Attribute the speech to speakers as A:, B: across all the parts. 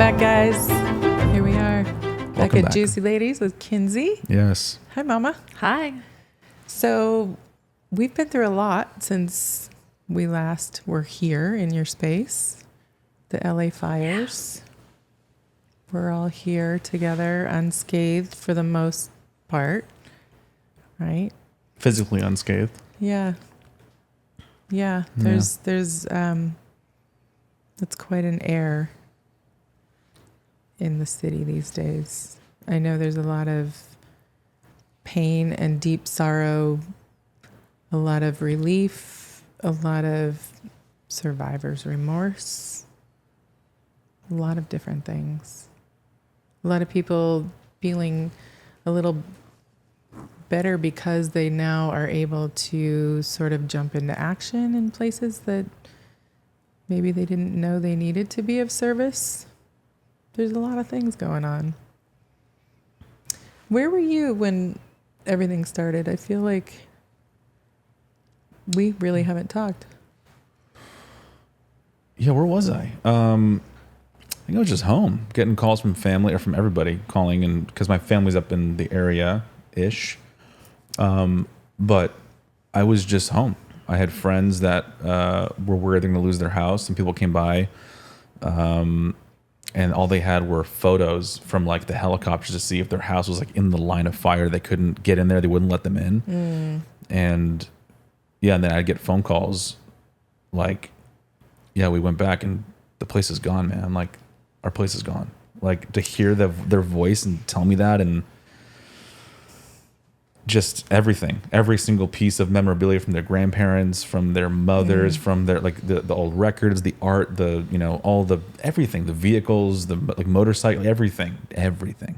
A: back, guys. Here we are. Back at
B: back.
A: Juicy Ladies with Kinzie.
B: Yes.
A: Hi, Mama.
C: Hi.
A: So we've been through a lot since we last were here in your space. The LA fires. We're all here together, unscathed for the most part, right?
B: Physically unscathed.
A: Yeah. There's it's quite an air in the city these days. I know there's a lot of pain and deep sorrow, a lot of relief, a lot of survivor's remorse, a lot of different things. A lot of people feeling a little better because they now are able to sort of jump into action in places that maybe they didn't know they needed to be of service. There's a lot of things going on. Where were you when everything started? I feel like we really haven't talked.
B: Yeah, where was I? I think I was just home, getting calls from family or from everybody calling, and because my family's up in the area-ish. But I was just home. I had friends that were worried they're going to lose their house, and people came by, and all they had were photos from like the helicopters to see if their house was like in the line of fire. They couldn't get in there; they wouldn't let them in. And yeah, and then I'd get phone calls, like, "Yeah, we went back, and the place is gone, man. Like, our place is gone." Like to hear their voice and tell me that, and just everything, every single piece of memorabilia from their grandparents, from their mothers, from their like the old records, the art, the all the everything, the vehicles, the like motorcycle, everything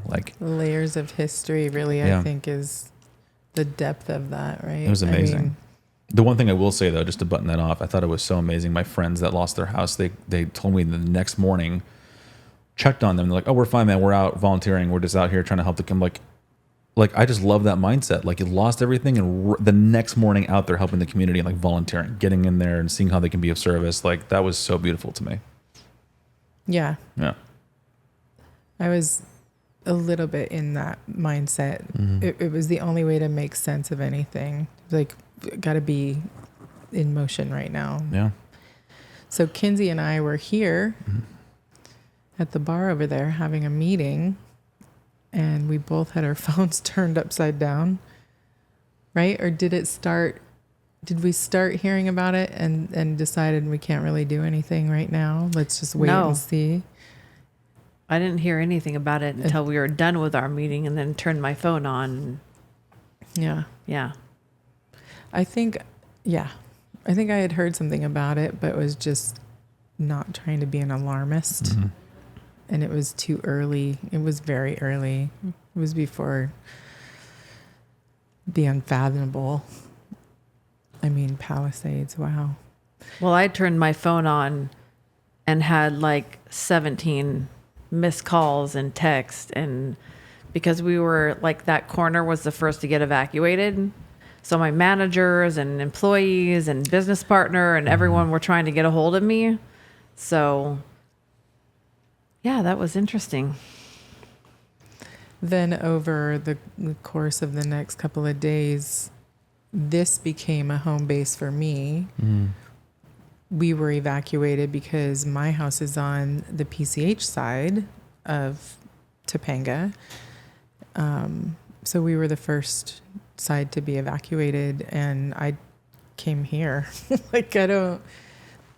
B: like
A: Layers of history, really,
B: Yeah.
A: I think, is the depth of that, right?
B: It was amazing.
A: I mean,
B: The one thing I will say though, just to button that off, I thought it was so amazing. My friends that lost their house, they told me the next morning, checked on them. They're like, "Oh, we're fine, man. We're out volunteering. We're just out here trying to help the community." Like I just love that mindset. Like you lost everything, and the next morning out there helping the community and like volunteering, getting in there and seeing how they can be of service. Like that was so beautiful to me.
A: yeah.
B: Yeah.
A: I was a little bit in that mindset. It was the only way to make sense of anything. Like, got to be in motion right now.
B: Yeah.
A: So Kinzie and I were here at the bar over there having a meeting, and we both had our phones turned upside down, right? Or did we start hearing about it and decided we can't really do anything right now? Let's just wait and see.
C: I didn't hear anything about it until we were done with our meeting and then turned my phone on.
A: Yeah.
C: Yeah.
A: I think I had heard something about it, but was just not trying to be an alarmist. And it was too early. It was very early. It was before the unfathomable. I mean, Palisades, wow.
C: Well, I turned my phone on and had like 17 missed calls and texts, and because we were like, that corner was the first to get evacuated. So my managers and employees and business partner and everyone were trying to get a hold of me. So yeah, that was interesting.
A: Then over the course of the next couple of days, this became a home base for me. We were evacuated because my house is on the PCH side of Topanga. So we were the first side to be evacuated, and I came here.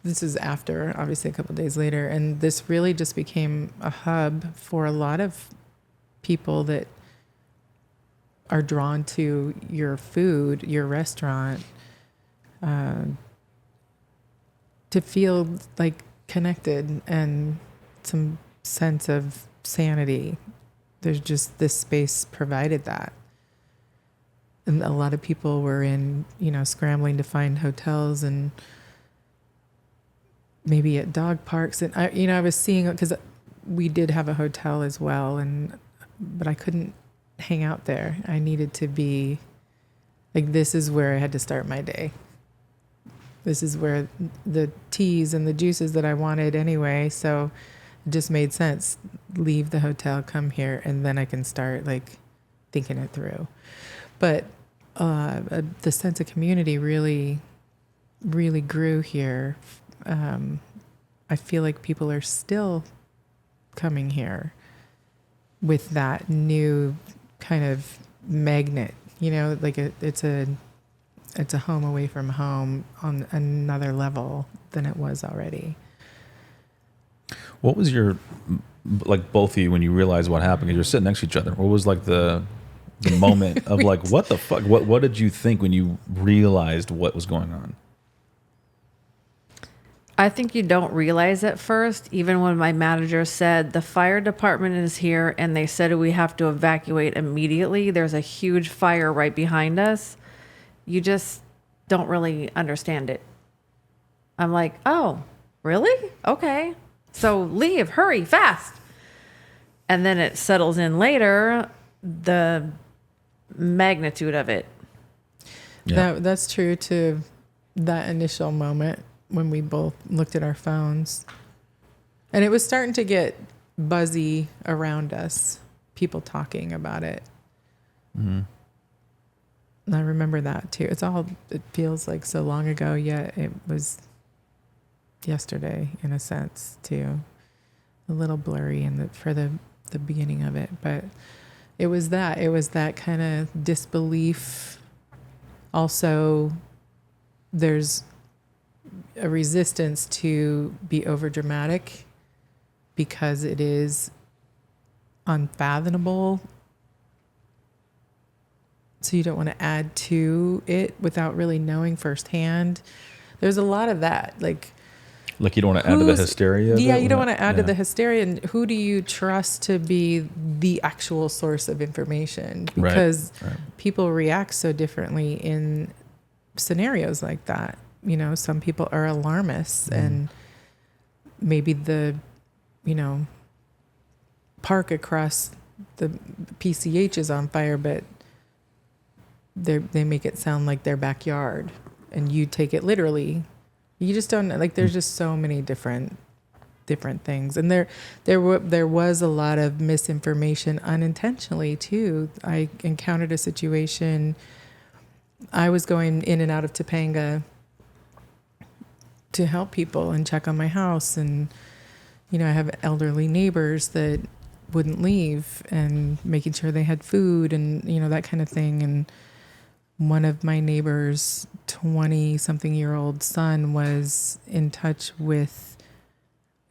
A: This is after, obviously, a couple of days later, and this really just became a hub for a lot of people that are drawn to your food, your restaurant, to feel like connected and some sense of sanity. There's just, this space provided that. And a lot of people were scrambling to find hotels and maybe at dog parks. And I was seeing, because we did have a hotel as well, but I couldn't hang out there. I needed to be like, this is where I had to start my day. This is where the teas and the juices that I wanted anyway. So it just made sense. Leave the hotel, come here, and then I can start like thinking it through. But the sense of community really grew here. I feel like people are still coming here with that new kind of magnet, like it's a home away from home on another level than it was already.
B: What was your, like both of you, when you realized what happened, 'cause you're sitting next to each other, what was like the moment of like, what the fuck? What did you think when you realized what was going on?
C: I think you don't realize at first, even when my manager said the fire department is here and they said we have to evacuate immediately. There's a huge fire right behind us. You just don't really understand it. I'm like, oh, really? Okay. So leave, hurry, fast. And then it settles in later, the magnitude of it.
B: Yeah.
A: That's true to that initial moment when we both looked at our phones. And it was starting to get buzzy around us, people talking about it.
B: Mm-hmm.
A: And I remember that too. It feels like so long ago, yet it was yesterday in a sense too. A little blurry for the beginning of it, but it was that kind of disbelief. Also, there's a resistance to be over dramatic because it is unfathomable. So you don't want to add to it without really knowing firsthand. There's a lot of that, like
B: you don't want to add to the hysteria of
A: yeah,
B: it?
A: you don't want to add to the hysteria. And who do you trust to be the actual source of information? Because
B: right.
A: people react so differently in scenarios like that. Some people are alarmists, and maybe the park across the PCH is on fire, but they make it sound like their backyard, and you take it literally. You just don't like. There's just so many different things, and there was a lot of misinformation unintentionally too. I encountered a situation. I was going in and out of Topanga to help people and check on my house, and I have elderly neighbors that wouldn't leave, and making sure they had food and that kind of thing. And one of my neighbors' 20-something-year-old son was in touch with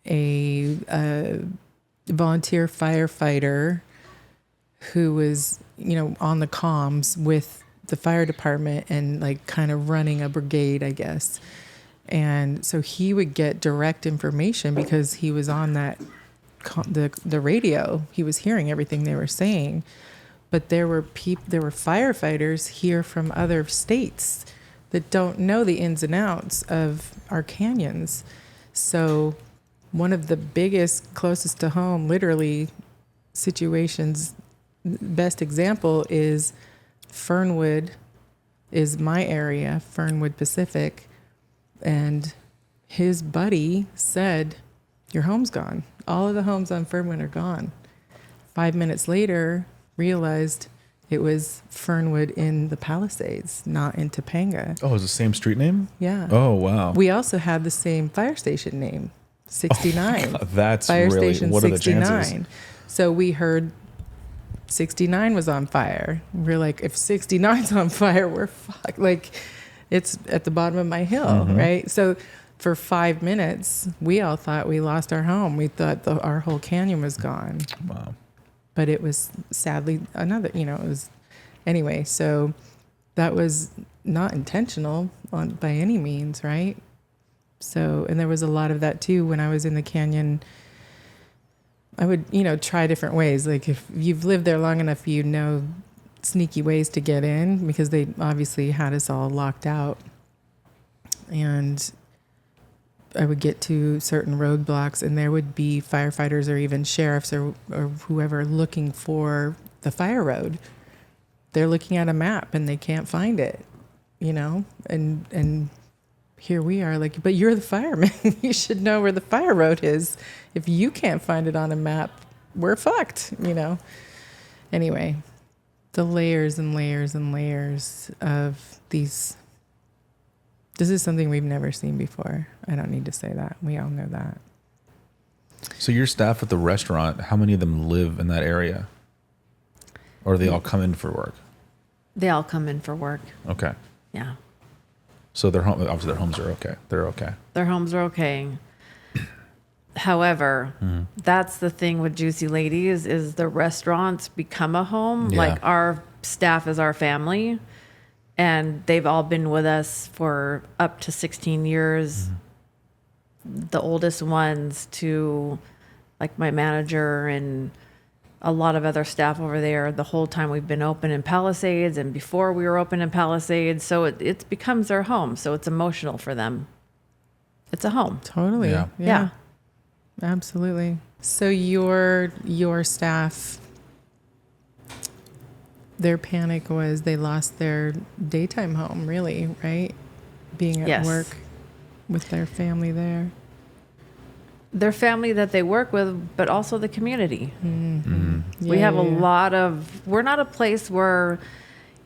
A: a volunteer firefighter who was, on the comms with the fire department and like kind of running a brigade, I guess. And so he would get direct information because he was on the radio. He was hearing everything they were saying. But there were firefighters here from other states that don't know the ins and outs of our canyons. So one of the biggest, closest to home, literally, situations, best example is Fernwood is my area, Fernwood Pacific. And his buddy said, your home's gone. All of the homes on Fernwood are gone. 5 minutes later, realized it was Fernwood in the Palisades, not in Topanga.
B: Oh, it was the same street name?
A: Yeah.
B: Oh, wow.
A: We also had the same fire station name, 69.
B: Oh, that's
A: fire
B: really,
A: station
B: what
A: 69.
B: are the chances?
A: So we heard 69 was on fire. We're like, if 69's on fire, we're fucked. Like, it's at the bottom of my hill, right? So for 5 minutes, we all thought we lost our home. We thought our whole canyon was gone.
B: Wow.
A: But it was sadly another, it was, anyway, so that was not intentional by any means, right? So, and there was a lot of that too. When I was in the canyon, I would, try different ways. Like if you've lived there long enough, sneaky ways to get in, because they obviously had us all locked out. And I would get to certain roadblocks, and there would be firefighters or even sheriffs or whoever looking for the fire road. They're looking at a map and they can't find it, and here we are, like, but you're the fireman. You should know where the fire road is. If you can't find it on a map, we're fucked, you know? Anyway, the layers and layers and layers of these. This is something we've never seen before. I don't need to say that. We all know that.
B: So your staff at the restaurant, how many of them live in that area? Or do they all come in for work?
C: They all come in for work.
B: Okay.
C: Yeah.
B: So their home, obviously their homes are okay. They're okay.
C: Their homes are okay. However, that's the thing with Juicy Ladies is the restaurants become a home.
B: Yeah.
C: Like our staff is our family, and they've all been with us for up to 16 years. The oldest ones to like my manager and a lot of other staff over there the whole time we've been open in Palisades and before we were open in Palisades. So it becomes their home. So it's emotional for them. It's a home.
A: Totally.
C: Yeah.
A: Absolutely. So your staff, their panic was they lost their daytime home, really, right? Being at
C: Yes.
A: work with their family there.
C: Their family that they work with, but also the community. We
A: Yeah,
C: have a
A: yeah.
C: lot of, we're not a place where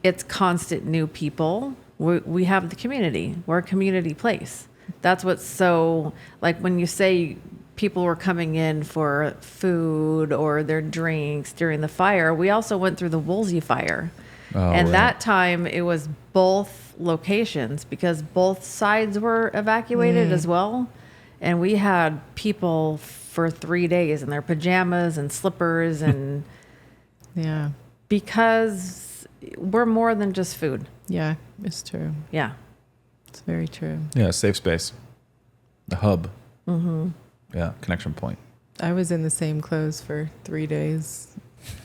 C: it's constant new people. We have the community. We're a community place. That's what's so, like when you say people were coming in for food or their drinks during the fire, we also went through the Woolsey fire. And
B: right.
C: that time it was both locations because both sides were evacuated as well. And we had people for 3 days in their pajamas and slippers and
A: Yeah.
C: because we're more than just food.
A: Yeah, it's true.
C: Yeah.
A: It's very true.
B: Yeah, safe space. The hub. Yeah, connection point.
A: I was in the same clothes for 3 days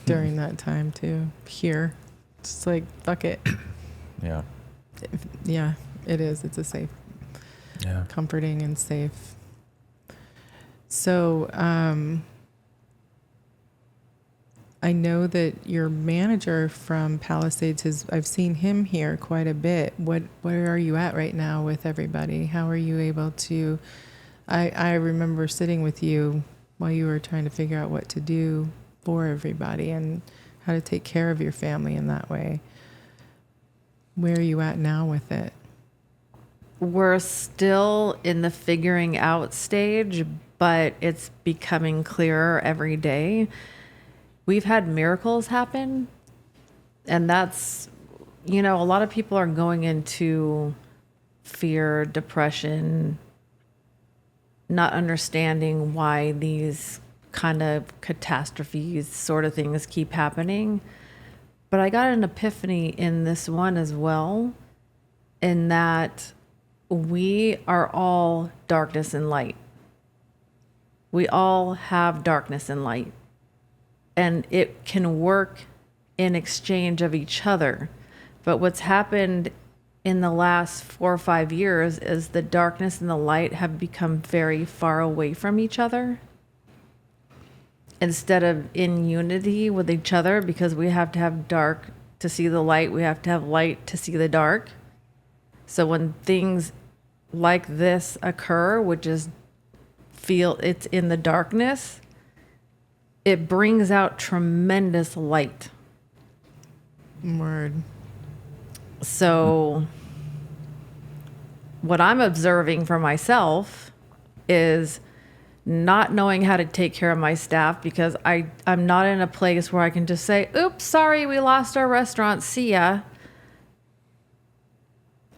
A: during that time too. Here. It's like, fuck it.
B: Yeah.
A: Yeah, it is. It's a safe,
B: Yeah.
A: comforting and safe. So, I know that your manager from Palisades I've seen him here quite a bit. Where are you at right now with everybody? How are you able to, I remember sitting with you while you were trying to figure out what to do for everybody and how to take care of your family in that way. Where are you at now with it?
C: We're still in the figuring out stage, but it's becoming clearer every day. We've had miracles happen, and that's, you know, a lot of people are going into fear, depression, not understanding why these kind of catastrophes sort of things keep happening. But I got an epiphany in this one as well, in that we are all darkness and light. We all have darkness and light. And it can work in exchange of each other. But what's happened in the last 4 or 5 years is the darkness and the light have become very far away from each other. Instead of in unity with each other, because we have to have dark to see the light, we have to have light to see the dark. So when things like this occur, which is feel it's in the darkness, it brings out tremendous light.
A: Word.
C: So what I'm observing for myself is not knowing how to take care of my staff because I'm not in a place where I can just say, oops, sorry, we lost our restaurant, see ya.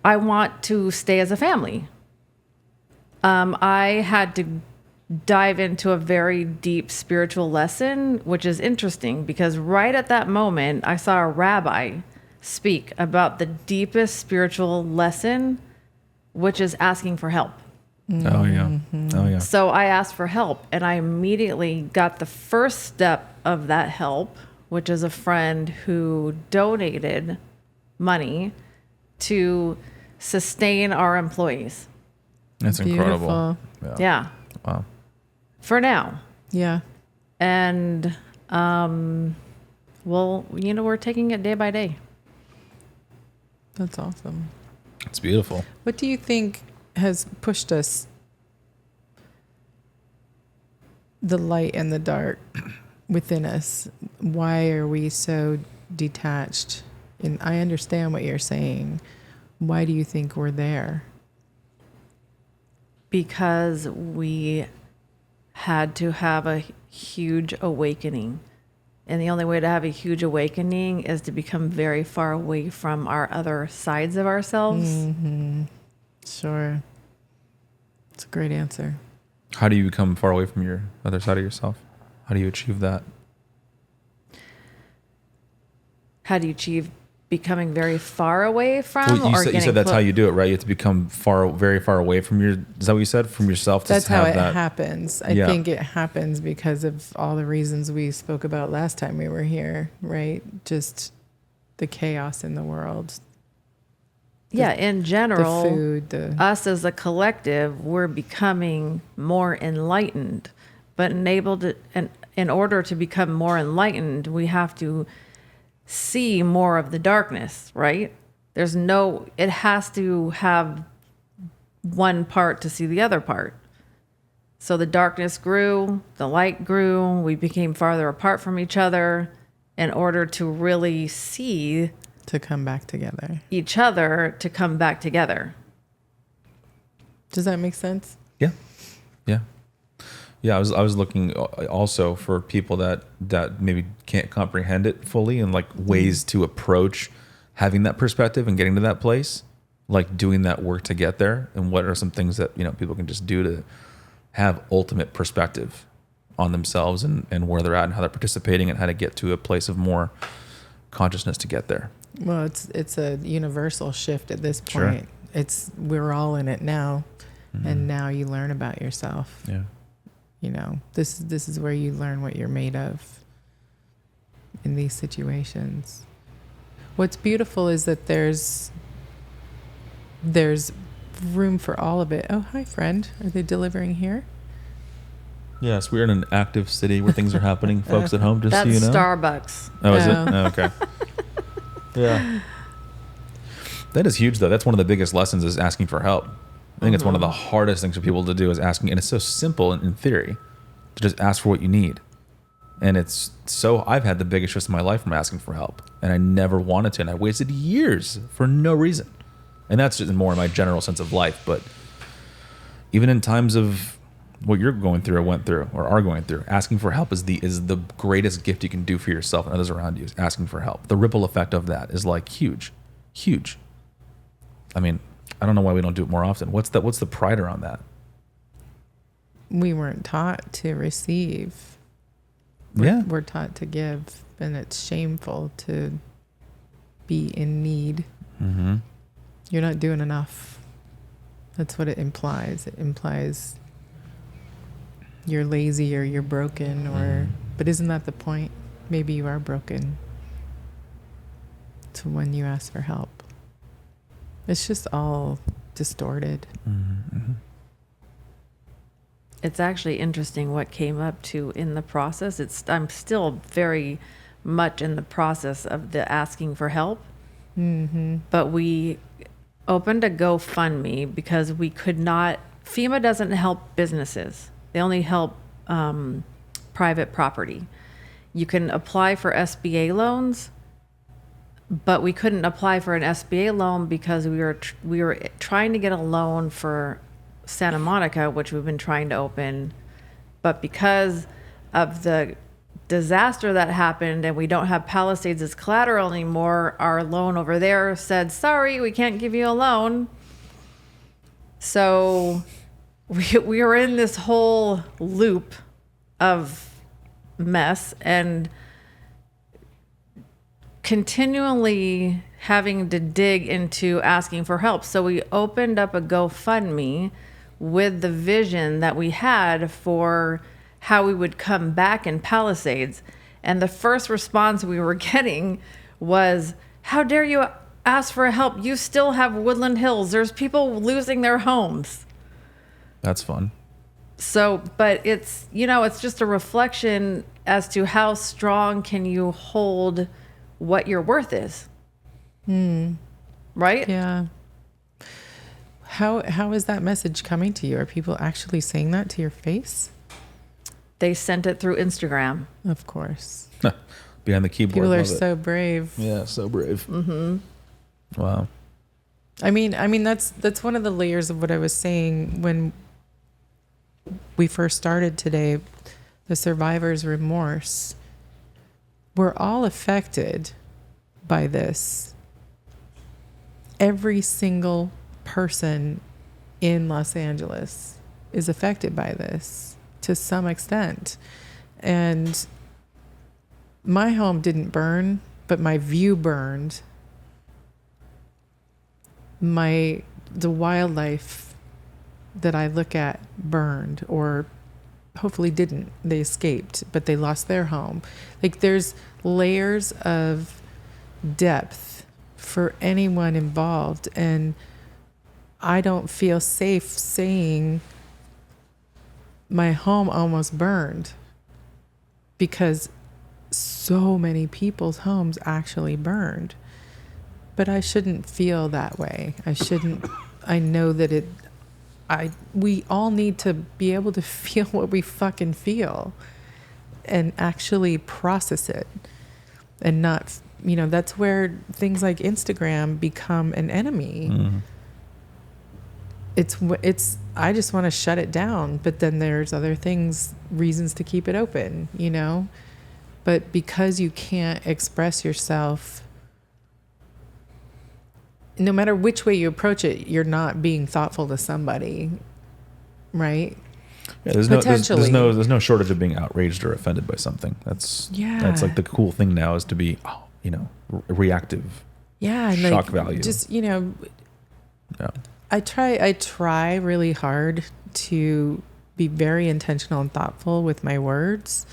C: I want to stay as a family. I had to dive into a very deep spiritual lesson, which is interesting because right at that moment, I saw a rabbi speak about the deepest spiritual lesson, which is asking for help.
B: Oh, yeah. Oh, yeah.
C: So I asked for help, and I immediately got the first step of that help, which is a friend who donated money to sustain our employees.
B: That's incredible.
A: Beautiful.
C: Yeah.
B: Wow.
C: For now.
A: Yeah.
C: And, well, you know, we're taking it day by day.
A: That's awesome.
B: It's beautiful.
A: What do you think has pushed us, the light and the dark within us? Why are we so detached? And I understand what you're saying. Why do you think we're there?
C: Because we had to have a huge awakening. And the only way to have a huge awakening is to become very far away from our other sides of ourselves.
A: Mm-hmm. Sure. It's a great answer.
B: How do you become far away from your other side of yourself? How do you achieve that?
C: How do you achieve becoming very far away from?
B: Well, you
C: getting
B: said that's how you do it, right? You have to become very far away from your. Is that what you said? From yourself. To
A: That's how
B: have
A: it
B: that.
A: happens. I think it happens because of all the reasons we spoke about last time we were here, right? Just the chaos in the world.
C: In general,
A: The food,
C: us as a collective, we're becoming more enlightened. But in order to become more enlightened, we have to see more of the darkness, right? It has to have one part to see the other part. So the darkness grew, the light grew, we became farther apart from each other in order to really see
A: to come back together.
C: each other to come back together.
A: Does that make sense?
B: Yeah. I was looking also for people that maybe can't comprehend it fully, and like ways to approach having that perspective and getting to that place, like doing that work to get there. And what are some things that people can just do to have ultimate perspective on themselves and where they're at and how they're participating and how to get to a place of more consciousness to get there.
A: Well, it's a universal shift at this
B: Sure.
A: point. We're all in it now, and now you learn about yourself.
B: Yeah.
A: This is where you learn what you're made of in these situations. What's beautiful is that there's room for all of it. Oh, hi, friend. Are they delivering here?
B: Yes, we're in an active city where things are happening. Folks at home, just
C: That's
B: so you know.
C: Starbucks.
B: Oh, is it?
A: Oh.
B: Oh, okay. Yeah. That is huge, though. That's one of the biggest lessons is asking for help. I think it's one of the hardest things for people to do is asking. And it's so simple in theory to just ask for what you need. And I've had the biggest stress in my life from asking for help. And I never wanted to. And I wasted years for no reason. And that's just more in my general sense of life. But even in times of what you're going through or went through or are going through, asking for help is the greatest gift you can do for yourself and others around you is asking for help. The ripple effect of that is like huge. I mean, I don't know why we don't do it more often. What's the pride around that?
A: We weren't taught to receive. We're taught to give, and it's shameful to be in need.
B: Mm-hmm.
A: You're not doing enough. That's what it implies. It implies you're lazy or you're broken, but isn't that the point? Maybe you are broken. So when you ask for help, it's just all distorted.
B: Mm-hmm.
C: It's actually interesting what came up to in the process. I'm still very much in the process of the asking for help.
A: Mm-hmm.
C: But we opened a GoFundMe because we could not. FEMA doesn't help businesses. They only help private property. You can apply for SBA loans, but we couldn't apply for an SBA loan because we were trying to get a loan for Santa Monica, which we've been trying to open, but because of the disaster that happened and we don't have Palisades as collateral anymore, our loan over there said, sorry, we can't give you a loan. So we were in this whole loop of mess and continually having to dig into asking for help. So we opened up a GoFundMe with the vision that we had for how we would come back in Palisades. And the first response we were getting was, how dare you ask for help? You still have Woodland Hills. There's people losing their homes.
B: That's fun.
C: So, but it's, it's just a reflection as to how strong can you hold what your worth is. Right?
A: Yeah. How is that message coming to you? Are people actually saying that to your face?
C: They sent it through Instagram.
A: Of course.
B: Behind the keyboard.
A: People are
B: Love it.
A: so brave.
B: Yeah, so brave. Mm-hmm. Wow.
A: I mean that's one of the layers of what I was saying when we first started today, the survivor's remorse. We're all affected by this. Every single person in Los Angeles is affected by this to some extent. And my home didn't burn, but my view burned. The wildlife that I look at burned, or hopefully didn't. They escaped, but they lost their home. Like, there's layers of depth for anyone involved, and I don't feel safe saying my home almost burned, because so many people's homes actually burned. But I shouldn't feel that way. I know that we all need to be able to feel what we fucking feel and actually process it, and not, that's where things like Instagram become an enemy. Mm-hmm. I just want to shut it down, but then there's other reasons to keep it open, but because you can't express yourself, no matter which way you approach it, you're not being thoughtful to somebody, right?
B: Yeah, there's no shortage of being outraged or offended by something. That's like the cool thing now, is to be, reactive.
A: Yeah, and
B: shock value.
A: Just yeah. I try really hard to be very intentional and thoughtful with my words,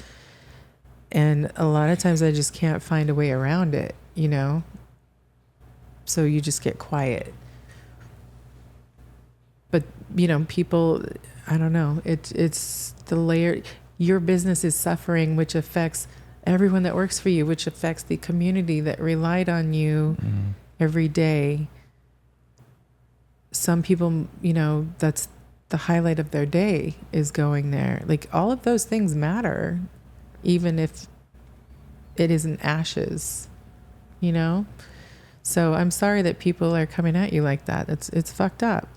A: and a lot of times I just can't find a way around it, So you just get quiet. But, people, I don't know. It's the layer. Your business is suffering, which affects everyone that works for you, which affects the community that relied on you every day. Some people, that's the highlight of their day, is going there. Like, all of those things matter, even if it isn't ashes, So I'm sorry that people are coming at you like that. It's fucked up.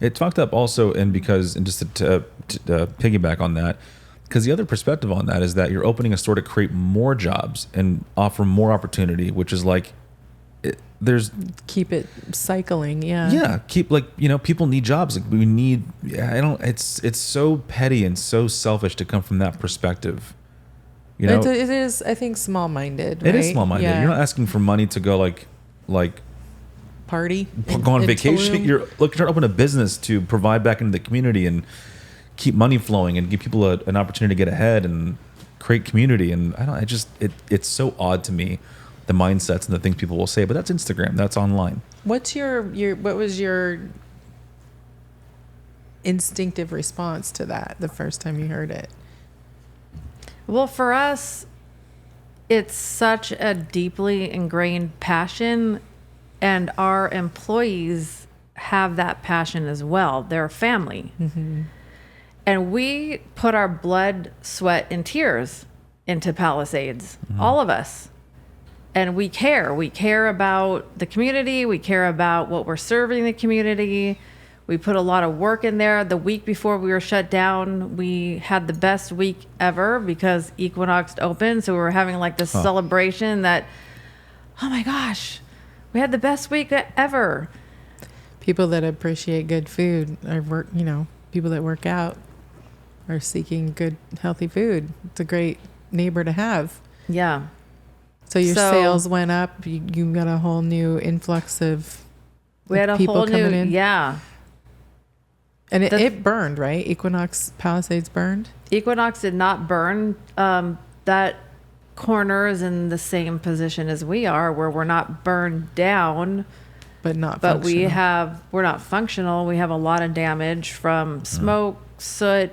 B: It's fucked up also, and just to piggyback on that, because the other perspective on that is that you're opening a store to create more jobs and offer more opportunity, which is like, keep
A: it cycling.
B: Yeah. People need jobs. Like, we need. It's so petty and so selfish to come from that perspective. It
A: is, I think, small-minded.
B: It is small-minded. Yeah. You're not asking for money to go like
A: party,
B: go on vacation. Tulum. You're trying to open a business to provide back into the community and keep money flowing and give people an opportunity to get ahead and create community. And it's so odd to me, the mindsets and the things people will say. But that's Instagram. That's online.
A: What was your instinctive response to that the first time you heard it?
C: Well, for us, it's such a deeply ingrained passion, and our employees have that passion as well. They're family. Mm-hmm. And we put our blood, sweat, and tears into Palisades, all of us. And we care. We care about the community. We care about what we're serving the community. We put a lot of work in there. The week before we were shut down, we had the best week ever because Equinox opened. So we were having like this celebration that, oh my gosh, we had the best week ever.
A: People that appreciate good food people that work out are seeking good, healthy food. It's a great neighbor to have.
C: Yeah.
A: So your sales went up. You got a whole new influx of people coming in.
C: Yeah.
A: And it burned, right? Equinox Palisades burned?
C: Equinox did not burn. That corner is in the same position as we are, where we're not burned down.
A: But not
C: but
A: functional.
C: We're not functional. We have a lot of damage from smoke, soot.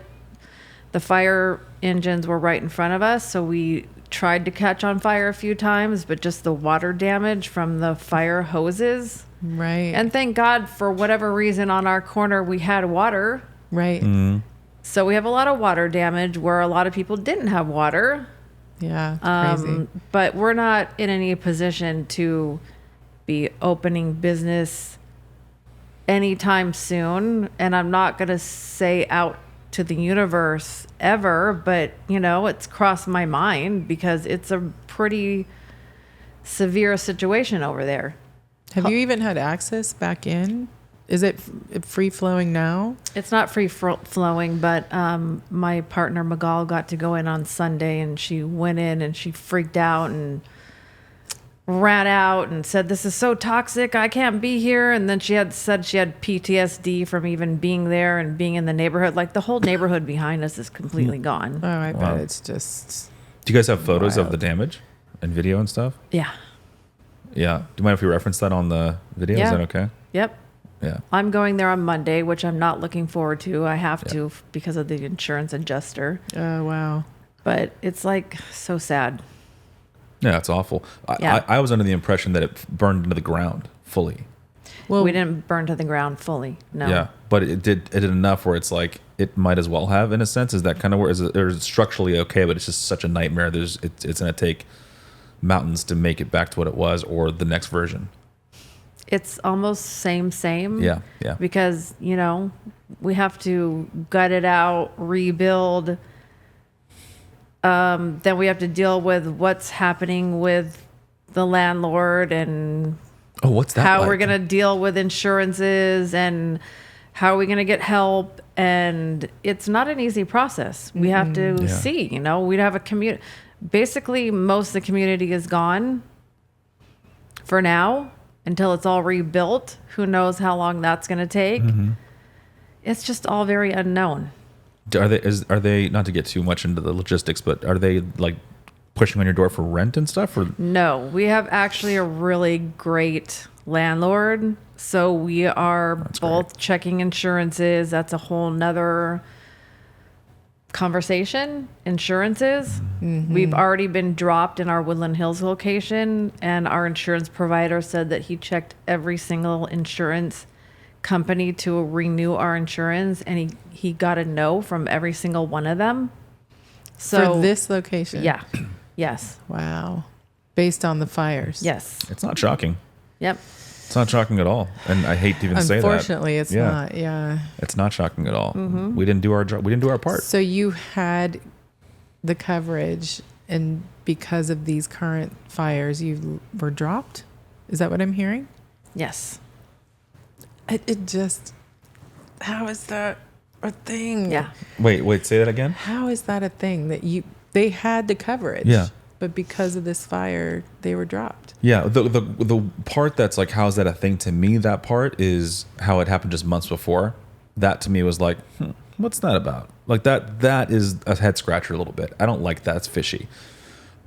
C: The fire engines were right in front of us, so we tried to catch on fire a few times, but just the water damage from the fire hoses
A: Right.
C: And thank God for whatever reason on our corner we had water.
A: right.
C: So we have a lot of water damage where a lot of people didn't have water.
A: Yeah. It's crazy.
C: But we're not in any position to be opening business anytime soon. And I'm not going to say out to the universe ever, but it's crossed my mind because it's a pretty severe situation over there.
A: Have you even had access back in? Is it free flowing now?
C: It's not free flowing, but my partner Magal got to go in on Sunday, and she went in and she freaked out and ran out and said, "This is so toxic. I can't be here." And then she had said she had PTSD from even being there and being in the neighborhood. Like the whole neighborhood behind us is completely gone.
A: Oh, I
B: Wow.
A: bet it's just.
B: Do you guys have photos of
A: Wild.
B: the damage and video and stuff?
C: Yeah.
B: Yeah. Do you mind if we reference that on the video?
C: Yeah.
B: Is that okay?
C: Yep.
B: Yeah.
C: I'm going there on Monday, which I'm not looking forward to. I have to because of the insurance adjuster.
A: Oh, wow.
C: But it's like so sad.
B: Yeah, it's awful.
C: Yeah.
B: I was under the impression that it burned into the ground fully.
A: Well,
C: We didn't burn to the ground fully. No.
B: Yeah, but it did enough where it's like it might as well have in a sense. Is that kind of where is it structurally okay, but it's just such a nightmare. It's going to take mountains to make it back to what it was or the next version.
C: It's almost same.
B: Yeah, yeah.
C: Because, we have to gut it out, rebuild. Then we have to deal with what's happening with the landlord and
B: Oh, what's that?
C: how
B: like?
C: we're going to deal with insurances and how are we going to get help. And it's not an easy process. We have to
B: Yeah.
C: see, we'd have a community. Basically, most of the community is gone for now until it's all rebuilt. Who knows how long that's going to take? It's just all very unknown.
B: Are they not to get too much into the logistics, but are they like pushing on your door for rent and stuff? Or
C: No, we have actually a really great landlord. So we are both checking insurances. That's a whole nother conversation. Insurances. We've already been dropped in our Woodland Hills location, and our insurance provider said that he checked every single insurance company to renew our insurance, and he got a no from every single one of them. So
A: for this location?
C: yeah. Yes.
A: Wow. Based on the fires?
C: Yes.
B: it's not shocking.
C: Yep.
B: It's not shocking at all. And I hate to even say that.
A: Unfortunately, it's
B: Yeah.
A: not. Yeah.
B: It's not shocking at all. We didn't do our job. We didn't do our part.
A: So you had the coverage, and because of these current fires, you were dropped? Is that what I'm hearing?
C: Yes.
A: It just, how is that a thing?
C: Yeah.
B: Wait, say that again.
A: How is that a thing that they had the coverage?
B: Yeah.
A: But because of this fire, they were dropped.
B: Yeah, the part that's like, how is that a thing to me? That part is how it happened just months before. That to me was like, what's that about? Like that is a head scratcher a little bit. I don't like that. It's fishy.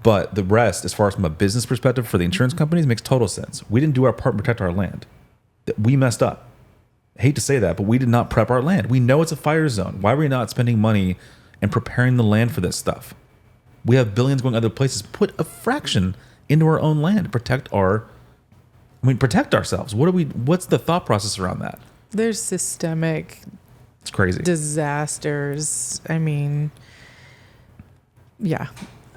B: But the rest, as far as from a business perspective for the insurance companies, makes total sense. We didn't do our part to protect our land. We messed up. I hate to say that, but we did not prep our land. We know it's a fire zone. Why were we not spending money and preparing the land for this stuff? We have billions going other places. Put a fraction into our own land to protect ourselves. What's the thought process around that?
A: There's systemic
B: It's crazy.
A: disasters. I mean, yeah.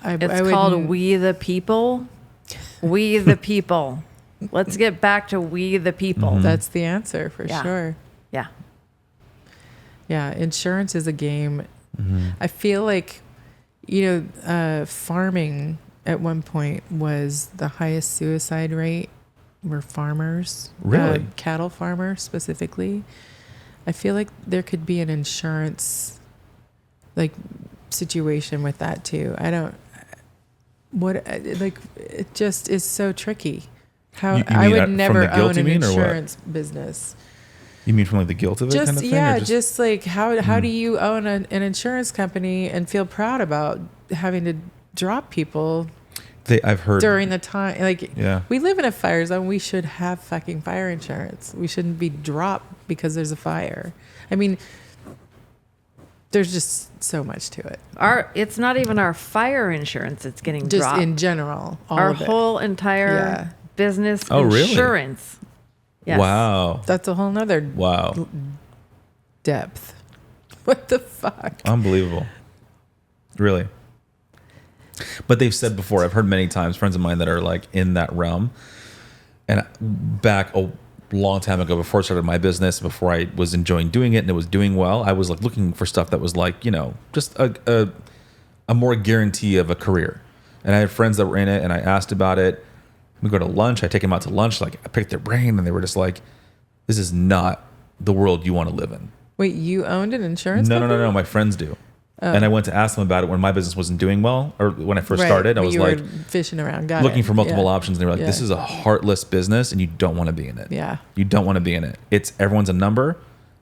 C: It's called We the People. We the People. Let's get back to we the people.
A: That's the answer for
C: Yeah.
A: sure.
C: Yeah.
A: Yeah, insurance is a game. I feel like, farming at one point was the highest suicide rate were farmers.
B: Really?
A: Cattle farmers specifically. I feel like there could be an insurance situation with that too. It just is so tricky. How
B: You
A: I
B: mean
A: would
B: from
A: never
B: the guilt,
A: own
B: you
A: an
B: mean, or what?
A: insurance business.
B: You mean from like the guilt of it kind of thing? Or
A: Just like how do you own an insurance company and feel proud about having to drop people
B: I've heard
A: during the time?
B: Yeah.
A: We live in a fire zone. We should have fucking fire insurance. We shouldn't be dropped because there's a fire. I mean, there's just so much to it.
C: It's not even our fire insurance that's getting
A: Just
C: dropped.
A: in general, all
C: Our
A: of it.
C: whole entire
A: Yeah.
C: business
B: Oh, really?
C: insurance Yes.
B: Wow.
A: That's a whole nother
B: Wow.
A: depth. What the fuck?
B: Unbelievable. Really. But they've said before, I've heard many times, friends of mine that are like in that realm. And back a long time ago, before I started my business, before I was enjoying doing it and it was doing well, I was like looking for stuff that was like, just a more guarantee of a career. And I had friends that were in it and I asked about it. We go to lunch. I take them out to lunch. Like I picked their brain and they were just like, this is not the world you want to live in.
A: Wait, you owned an insurance
B: No,
A: company?
B: no. My friends do. And I went to ask them about it when my business wasn't doing well, or when I first started. I
A: but
B: was
A: you
B: like
A: were fishing around,
B: looking for multiple
A: Yeah.
B: options. And they were like, this is a heartless business and you don't want to be in it.
A: Yeah.
B: You don't want to be in it. It's everyone's a number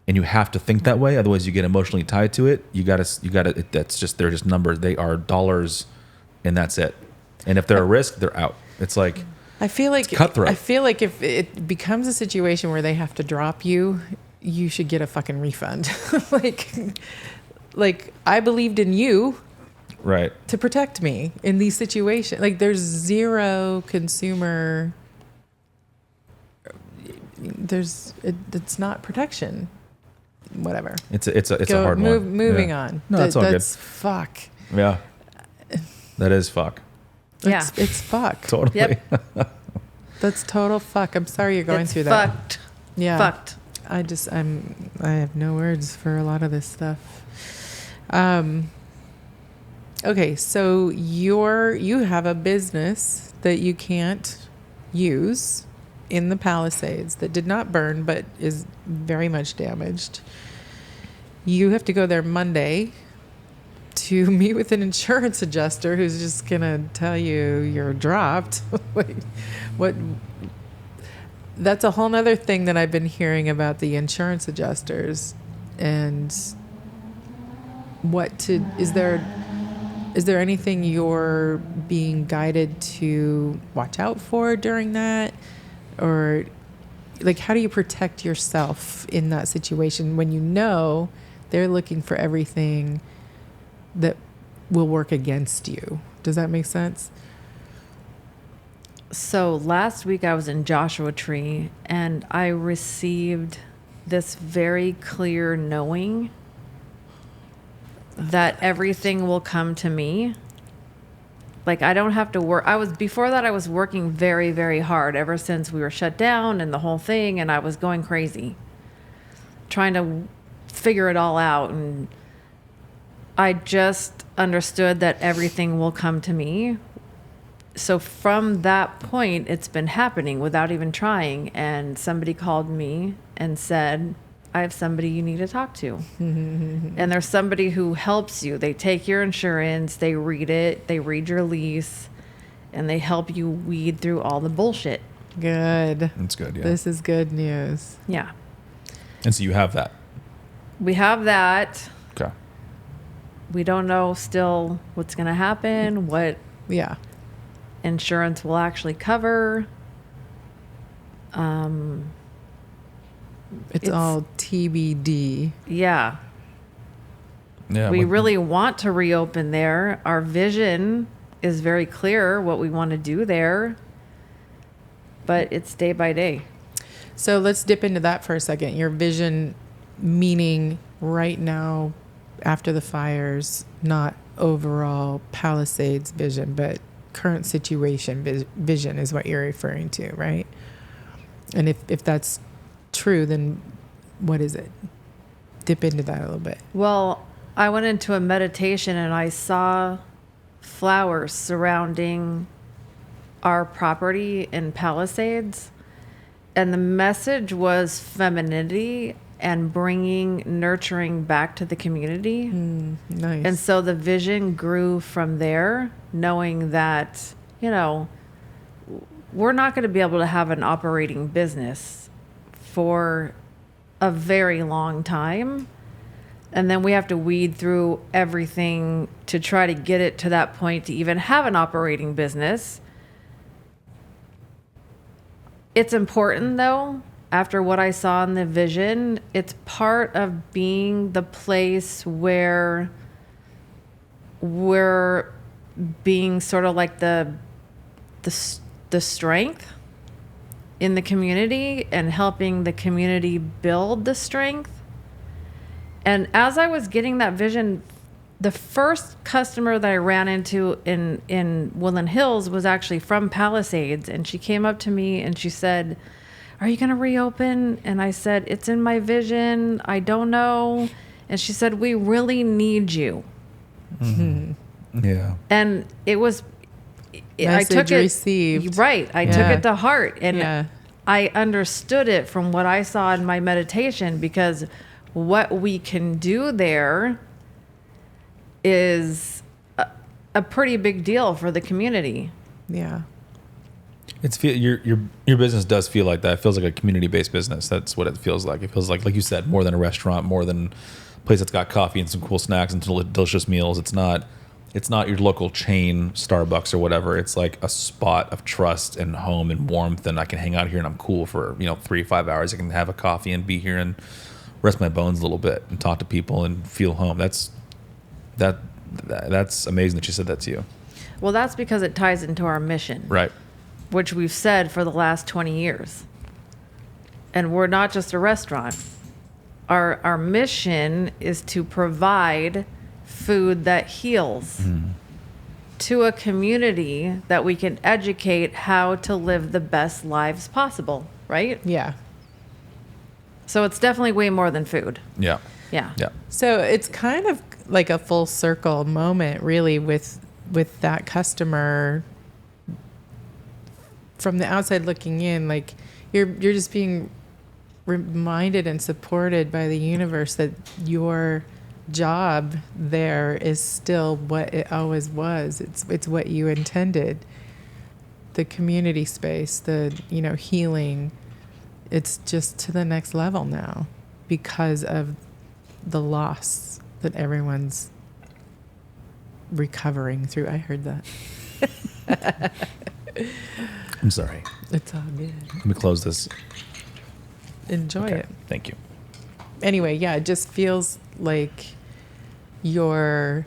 B: and you have to think that way. Otherwise you get emotionally tied to it. You gotta, they're just numbers. They are dollars and that's it. And if they're a risk, they're out. It's like,
A: I feel like
B: cutthroat.
A: I feel like if it becomes a situation where they have to drop you, you should get a fucking refund. like I believed in you
B: right.
A: to protect me in these situations. Like there's zero consumer. It's not protection. Whatever.
B: It's a hard one.
A: Moving
B: Yeah.
A: on.
B: No, that's all
A: that's fuck.
B: good. Yeah. That is fuck.
C: Yeah.
A: It's fuck.
B: Totally.
C: Yep.
A: That's total fuck. I'm sorry you're going
C: It's
A: through that.
C: fucked.
A: Yeah.
C: Fucked.
A: I have no words for a lot of this stuff. Okay, so you have a business that you can't use in the Palisades that did not burn but is very much damaged. You have to go there Monday to meet with an insurance adjuster who's just gonna tell you you're dropped. Like, what? That's a whole nother thing that I've been hearing about the insurance adjusters. And is there anything you're being guided to watch out for during that? Or like, how do you protect yourself in that situation when you know they're looking for everything that will work against you? Does that make sense?
C: So last week I was in Joshua Tree and I received this very clear knowing that everything will come to me. Like I don't have to work. Before that I was working very, very hard ever since we were shut down and the whole thing. And I was going crazy trying to figure it all out. And I just understood that everything will come to me. So from that point, it's been happening without even trying. And somebody called me and said, I have somebody you need to talk to. And there's somebody who helps you. They take your insurance, they read it, they read your lease, and they help you weed through all the bullshit.
A: Good.
B: That's good. Yeah.
A: This is good news.
C: Yeah.
B: And so you have that.
C: We have that.
B: Okay.
C: We don't know still what's going to happen, what
A: Yeah.
C: insurance will actually cover.
A: It's all TBD.
C: Yeah.
B: Yeah.
C: We really want to reopen there. Our vision is very clear what we want to do there, but it's day by day.
A: So let's dip into that for a second. Your vision, meaning right now, after the fires, not overall Palisades vision, but current situation vision is what you're referring to, right? And if that's true, then what is it? Dip into that a little bit.
C: Well, I went into a meditation and I saw flowers surrounding our property in Palisades. And the message was femininity and bringing nurturing back to the community.
A: Nice.
C: And so the vision grew from there, knowing that, we're not going to be able to have an operating business for a very long time. And then we have to weed through everything to try to get it to that point to even have an operating business. It's important, though, after what I saw in the vision, it's part of being the place where we're being sort of like the strength in the community and helping the community build the strength. And as I was getting that vision, the first customer that I ran into in Woodland Hills was actually from Palisades. And she came up to me and she said, "Are you going to reopen?" And I said, "It's in my vision. I don't know." And she said, "We really need you."
B: Mm-hmm. Yeah.
C: And it was, I took it,
A: received.
C: right. I took it to heart. And
A: Yeah.
C: I understood it from what I saw in my meditation, because what we can do there is a pretty big deal for the community.
A: Yeah.
B: Your business does feel like that. It feels like a community-based business. That's what it feels like. It feels like you said, more than a restaurant, more than a place that's got coffee and some cool snacks and delicious meals. It's not your local chain Starbucks or whatever. It's like a spot of trust and home and warmth, and I can hang out here and I'm cool for 3 to 5 hours. I can have a coffee and be here and rest my bones a little bit and talk to people and feel home. That's amazing that you said that to you.
C: Well, that's because it ties into our mission,
B: Right.
C: which we've said for the last 20 years. And we're not just a restaurant. Our mission is to provide food that heals to a community that we can educate how to live the best lives possible, right?
A: Yeah.
C: So it's definitely way more than food.
B: Yeah.
C: Yeah.
B: Yeah.
A: So it's kind of like a full circle moment, really, with that customer. From the outside looking in, like you're just being reminded and supported by the universe that your job there is still what it always was. It's what you intended. The community space, the healing. It's just to the next level now because of the loss that everyone's recovering through. I heard that.
B: I'm sorry.
A: It's all good.
B: Let me close this.
A: Enjoy
B: Okay.
A: it.
B: Thank you.
A: Anyway, yeah, it just feels like you're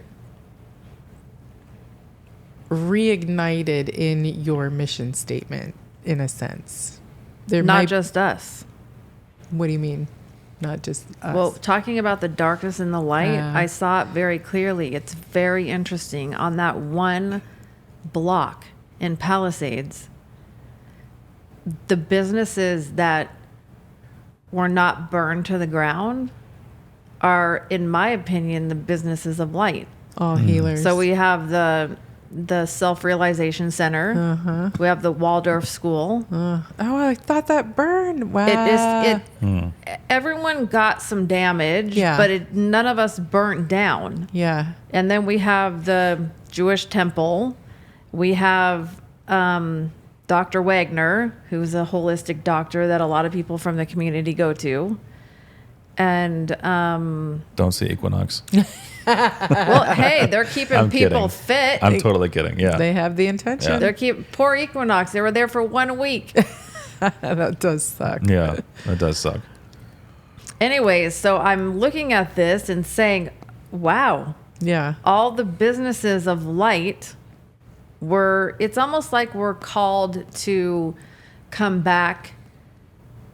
A: reignited in your mission statement, in a sense.
C: Not just us.
A: What do you mean? Not just us?
C: Well, talking about the darkness and the light, I saw it very clearly. It's very interesting. On that one block in Palisades, the businesses that were not burned to the ground are, in my opinion, the businesses of light.
A: all healers.
C: So we have the Self-Realization Center. We have the Waldorf School.
A: Oh, I thought that burned. Wow.
C: Everyone got some damage,
A: Yeah.
C: but none of us burnt down.
A: Yeah.
C: And then we have the Jewish temple. We have Dr. Wagner, who's a holistic doctor that a lot of people from the community go to. And
B: Don't say Equinox.
C: well, hey, they're keeping
B: I'm
C: people
B: kidding.
C: fit.
B: I'm totally kidding. Yeah.
A: They have the intention.
B: Yeah.
C: Poor Equinox. They were there for 1 week.
A: That does suck.
B: Yeah. That does suck.
C: Anyways, so I'm looking at this and saying, wow,
A: Yeah.
C: all the businesses of light it's almost like we're called to come back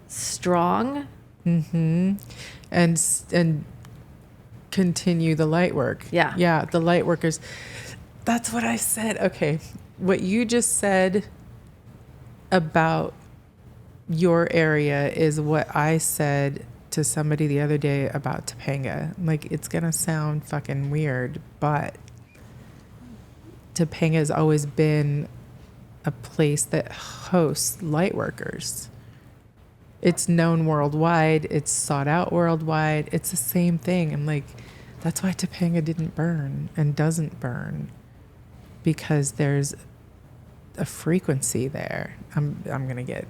C: strong.
A: And continue the light work.
C: Yeah.
A: Yeah, the light workers. That's what I said. Okay. What you just said about your area is what I said to somebody the other day about Topanga. Like, it's going to sound fucking weird, but Topanga has always been a place that hosts light workers. It's known worldwide. It's sought out worldwide. It's the same thing. I'm like, that's why Topanga didn't burn and doesn't burn, because there's a frequency there. I'm gonna get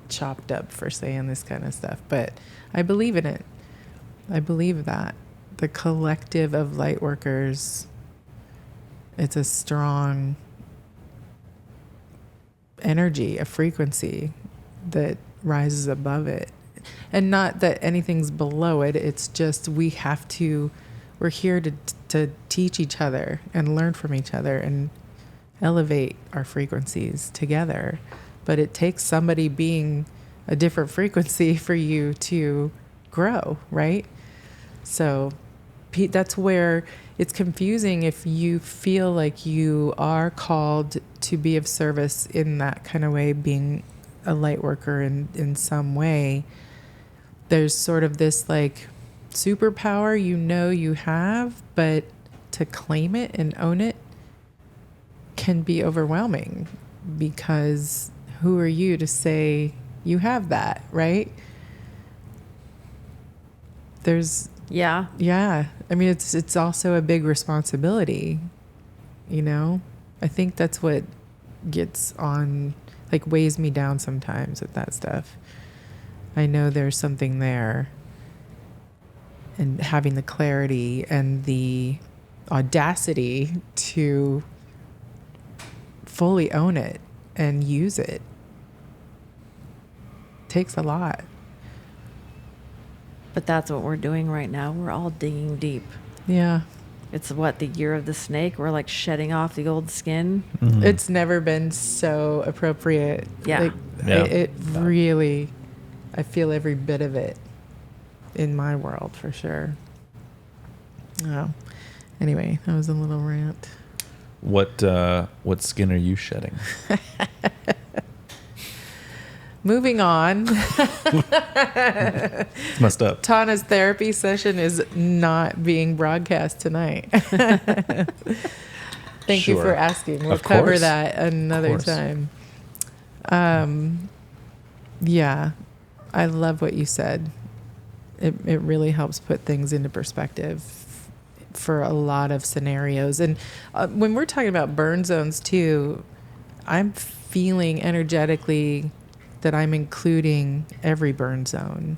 A: chopped up for saying this kind of stuff, but I believe in it. I believe that the collective of light workers, it's a strong energy, a frequency that rises above it. And not that anything's below it. It's just we're here to teach each other and learn from each other and elevate our frequencies together. but it takes somebody being a different frequency for you to grow, right? So that's where it's confusing if you feel like you are called to be of service in that kind of way, being a light worker in some way. There's sort of this like superpower you have, but to claim it and own it can be overwhelming, because who are you to say you have that, right?
C: Yeah.
A: I mean, it's also a big responsibility, you know? I think that's what gets on, like, weighs me down sometimes with that stuff. I know there's something there, and having the clarity and the audacity to fully own it and use it takes a lot.
C: But that's what we're doing right now. We're all digging deep.
A: Yeah.
C: It's what, the year of the snake? We're like shedding off the old skin.
B: Mm-hmm.
A: It's never been so appropriate.
C: Yeah.
A: Like,
B: Yeah.
A: It really, I feel every bit of it in my world for sure. Oh. Anyway, that was a little rant.
B: What skin are you shedding?
A: Moving on.
B: It's messed up.
A: Tana's therapy session is not being broadcast tonight. Thank you
B: Sure.
A: for asking. We'll
B: Of
A: cover
B: course.
A: that another
B: course.
A: time. Yeah, I love what you said. It really helps put things into perspective for a lot of scenarios. And when we're talking about burn zones too, I'm feeling energetically that I'm including every burn zone.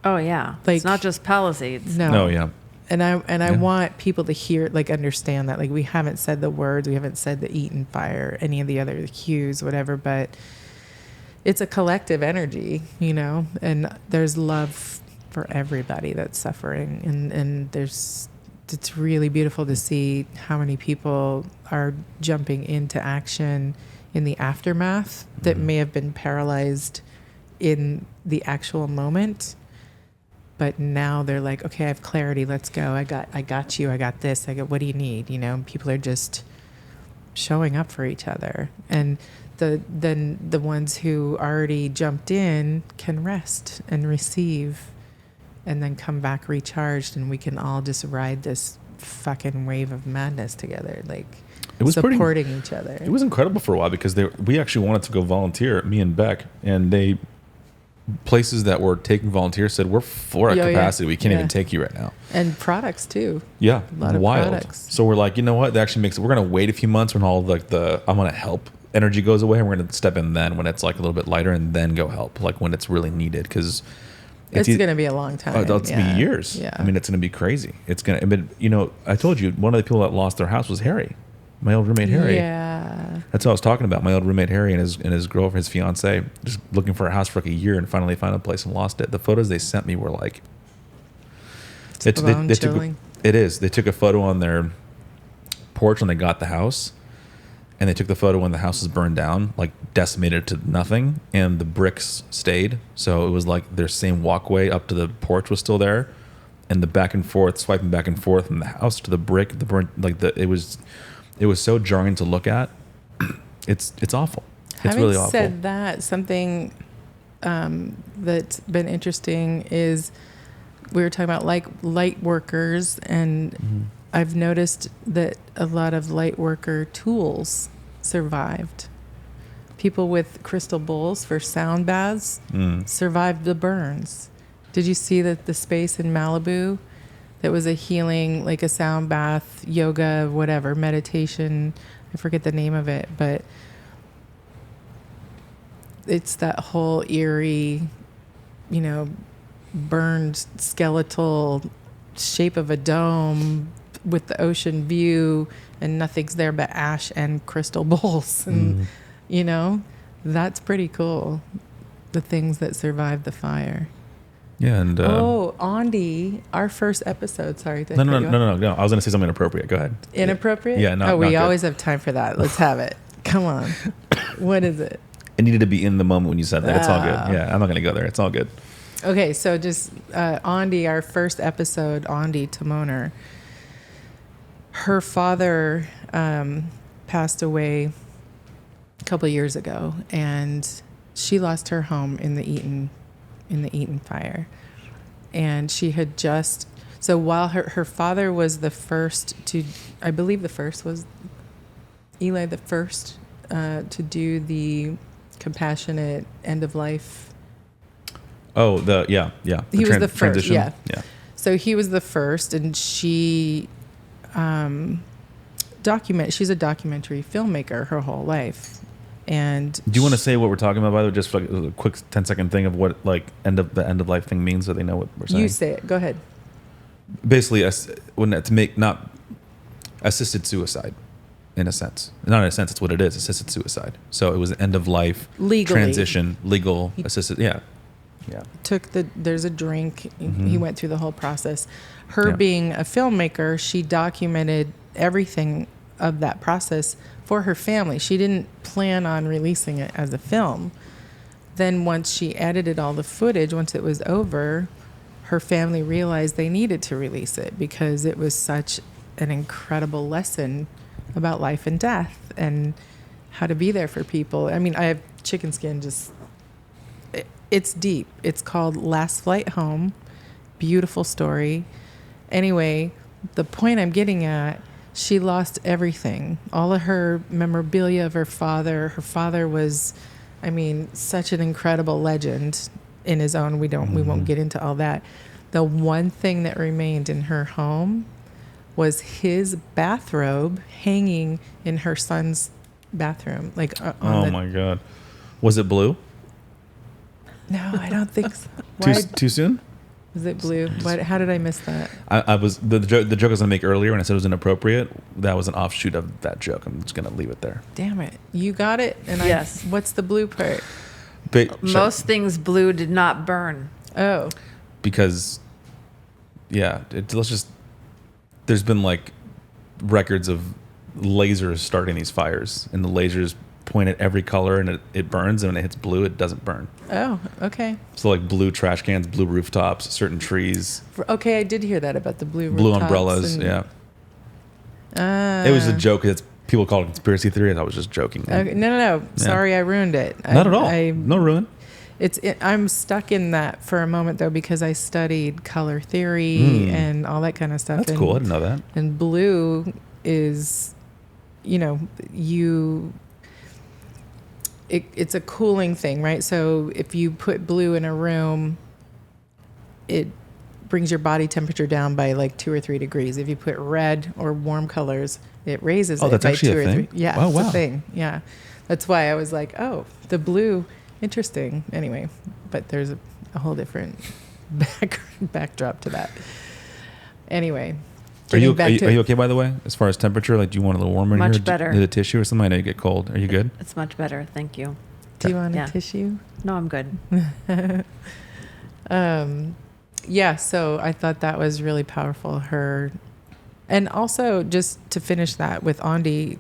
C: Oh, yeah.
A: Like-
C: It's not just Palisades.
A: No.
B: No, yeah.
A: And I
B: Yeah.
A: want people to hear, like, understand that. Like, we haven't said the words, we haven't said the Eaton fire, any of the other hues, whatever, but it's a collective energy, you know, and there's love for everybody that's suffering. And it's really beautiful to see how many people are jumping into action in the aftermath that may have been paralyzed in the actual moment. But now they're like, okay, I have clarity. Let's go. I got you. I got this. What do you need? You know, people are just showing up for each other. And then the ones who already jumped in can rest and receive and then come back recharged, and we can all just ride this fucking wave of madness together. Like,
B: It was
A: supporting each other.
B: It was incredible for a while because we actually wanted to go volunteer, me and Beck, and places that were taking volunteers said, we're full at
A: Yeah, yeah.
B: capacity. We can't
A: Yeah.
B: even take you right now.
A: And products too.
B: Yeah,
A: A lot of
B: wild.
A: products.
B: So we're like, you know what? That actually makes it. We're gonna wait a few months when all like I'm gonna help energy goes away, and we're gonna step in then when it's like a little bit lighter, and then go help like when it's really needed, because
A: It's going to be a long time.
B: It's
A: Yeah.
B: be years.
A: Yeah.
B: I mean, it's gonna be crazy. It's gonna. But you know, I told you one of the people that lost their house was Harry, my old roommate Harry.
A: Yeah.
B: That's what I was talking about. My old roommate Harry and his girlfriend, his fiance, just looking for a house for like a year and finally found a place and lost it. The photos they sent me were like, they
A: Chilling.
B: it is. They took a photo on their porch when they got the house, and they took the photo when the house was burned down, like decimated to nothing, and the bricks stayed. So it was like their same walkway up to the porch was still there, and the back and forth, swiping back and forth from the house to the brick, the burnt, like it was so jarring to look at. It's awful. It's
A: Having
B: really awful.
A: said that, something that's been interesting is we were talking about like light workers, and
B: Mm-hmm.
A: I've noticed that a lot of light worker tools survived. People with crystal bowls for sound baths survived the burns. Did you see that the space in Malibu that was a healing, like a sound bath, yoga, whatever, meditation, I forget the name of it, but it's that whole eerie, you know, burned skeletal shape of a dome with the ocean view, and nothing's there but ash and crystal bowls. And, you know, that's pretty cool. The things that survived the fire.
B: Yeah, and
A: Andy, our first episode. Sorry.
B: no. I was gonna say something inappropriate. Go ahead.
A: Inappropriate?
B: Yeah, not
A: we
B: good.
A: always have time for that. Let's have it. Come on. What is it?
B: It needed to be in the moment when you said that. It's all good. Yeah, I'm not going to go there. It's all good.
A: Okay, so just Andi, our first episode, Andi Timoner, her father passed away a couple of years ago, and she lost her home in the Eaton fire. And she had just, so while her father was the first to, I believe the first was Eli the first to do the compassionate end of life.
B: Oh, yeah.
A: He was the first,
B: transition.
A: yeah.
B: Yeah.
A: So he was the first, and she she's a documentary filmmaker her whole life. And
B: do you want to say what we're talking about, by the way, just for like a quick 10-second thing of what like end of life thing means, so they know what we're saying?
A: You say it. Go ahead.
B: Basically, to make not assisted suicide, in a sense. Not in a sense, it's what it is. Assisted suicide. So it was an end of life
A: Legally.
B: transition, legal assisted. Yeah.
A: There's a drink.
B: Mm-hmm.
A: He went through the whole process. Her
B: Yeah.
A: being a filmmaker, she documented everything of that process for her family. She didn't plan on releasing it as a film. Then once she edited all the footage, once it was over, her family realized they needed to release it because it was such an incredible lesson about life and death and how to be there for people. I mean, I have chicken skin it's deep. It's called Last Flight Home. Beautiful story. Anyway, the point I'm getting at, she lost everything. All of her memorabilia of her father. Her father was, I mean, such an incredible legend in his own. We won't get into all that. The one thing that remained in her home was his bathrobe hanging in her son's bathroom. Like on
B: My God. Was it blue?
A: No, I don't think so. Why
B: Too soon?
A: was it blue? How did I miss that?
B: I was the joke I was gonna make earlier when I said it was inappropriate. That was an offshoot of that joke. I'm just gonna leave it there.
A: Damn it. You got it? And
C: Yes.
A: What's the blue part?
C: Most things blue did not burn.
A: Oh.
B: Because there's been like records of lasers starting these fires, and the lasers point at every color, and it burns, and when it hits blue, it doesn't burn.
A: Oh, okay.
B: So like blue trash cans, blue rooftops, certain trees,
A: Okay, I did hear that about the blue
B: blue
A: rooftops
B: umbrellas.
A: and-
B: It was a joke. People call it conspiracy theory, and I was just joking.
A: Okay, no. Sorry, I ruined it.
B: Not at all. No ruin.
A: I'm stuck in that for a moment though because I studied color theory and all that kind of stuff.
B: That's
A: and,
B: cool. I didn't know that.
A: And blue is, it's a cooling thing, right? So if you put blue in a room, it brings your body temperature down by like 2 or 3 degrees. If you put red or warm colors, it raises it
B: that's
A: by
B: actually
A: 2
B: a
A: or
B: thing?
A: 3. Yeah,
B: Oh,
A: it's
B: wow.
A: a thing. Yeah. That's why I was like, oh, the blue, interesting. Anyway, but there's a whole different backdrop to that. Anyway.
B: Are you
A: getting back to-
B: okay, by the way, as far as temperature? Like, do you want a little warmer in
C: Much
B: here?
C: better.
B: Need a tissue or something? I know you get cold. Are you good?
C: It's much better. Thank you.
A: Do you want
C: Yeah.
A: a tissue?
C: No, I'm good.
A: Yeah, so I thought that was really powerful. And also just to finish that with Andi,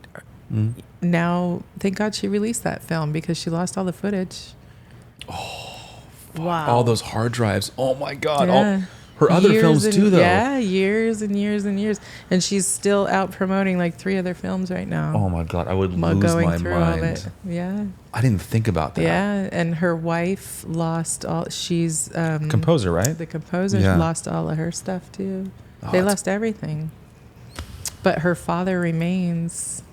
A: now thank God she released that film because she lost all the footage.
C: Wow.
B: All those hard drives. Oh my God.
A: Yeah.
B: Her other
A: Years
B: films
A: and-
B: too, though.
A: Yeah, years and years and years. And she's still out promoting like 3 other films right now.
B: Oh my God. I would lose
A: going
B: my
A: through all of
B: mind.
A: it. Yeah.
B: I didn't think about that.
A: Yeah, and her wife lost all. She's
B: Composer, right?
A: the composer
B: Yeah.
A: lost all of her stuff too.
B: Oh,
A: They
B: that's-
A: lost everything. But her father remains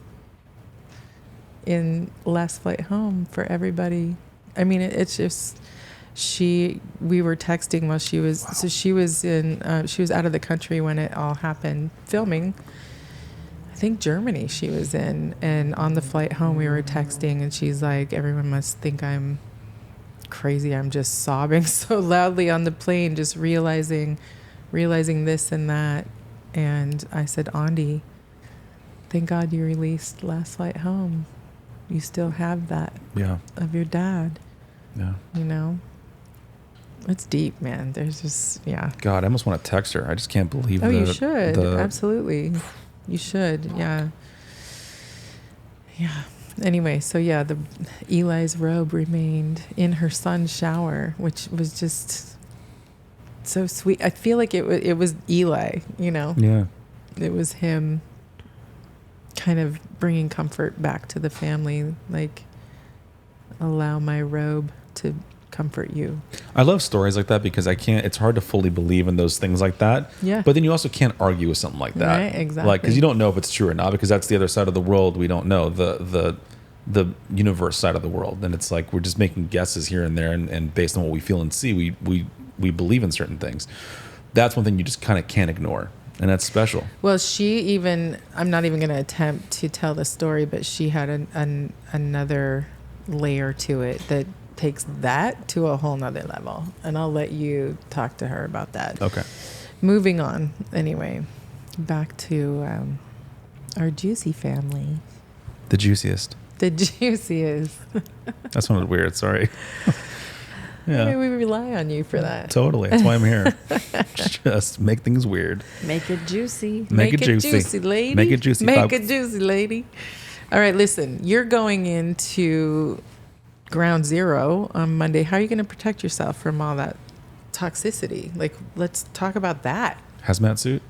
A: in Last Flight Home for everybody. I mean, it's just we were texting while she was so she was out of the country when it all happened filming. I think Germany she was in, and on the flight home we were texting, and she's like, everyone must think I'm crazy. I'm just sobbing so loudly on the plane, just realizing this and that. And I said, Andi, thank God you released Last Flight Home. You still have that
B: Yeah.
A: of your dad,
B: Yeah.
A: It's deep, man. There's just, yeah.
B: God, I almost want to text her. I just can't believe
A: You should. Absolutely. You should. Yeah. Yeah. Anyway, so yeah, the Eli's robe remained in her son's shower, which was just so sweet. I feel like it was Eli, you know.
B: Yeah.
A: It was him kind of bringing comfort back to the family, like, allow my robe to comfort you.
B: I love stories like that because it's hard to fully believe in those things like that.
A: Yeah.
B: But then you also can't argue with something like that.
A: Right, exactly.
B: Like, because you don't know if it's true or not, because that's the other side of the world. We don't know the universe side of the world. And it's like, we're just making guesses here and there. And based on what we feel and see, we believe in certain things. That's one thing you just kind of can't ignore. And that's special.
A: Well, I'm not even going to attempt to tell the story, but she had another layer to it that takes that to a whole nother level. And I'll let you talk to her about that.
B: Okay.
A: Moving on. Anyway, back to our juicy family.
B: The juiciest.
A: The juiciest.
B: That sounded weird. Sorry.
A: Yeah.
B: Yeah.
A: We rely on you for that.
B: Totally. That's why I'm here. Just make things weird.
C: Make it juicy.
B: Make it juicy.
A: lady.
B: Make it juicy.
A: Make it juicy, lady. All right, listen. You're going into ground zero on Monday. How are you going to protect yourself from all that toxicity? Like, let's talk about that.
B: Hazmat suit?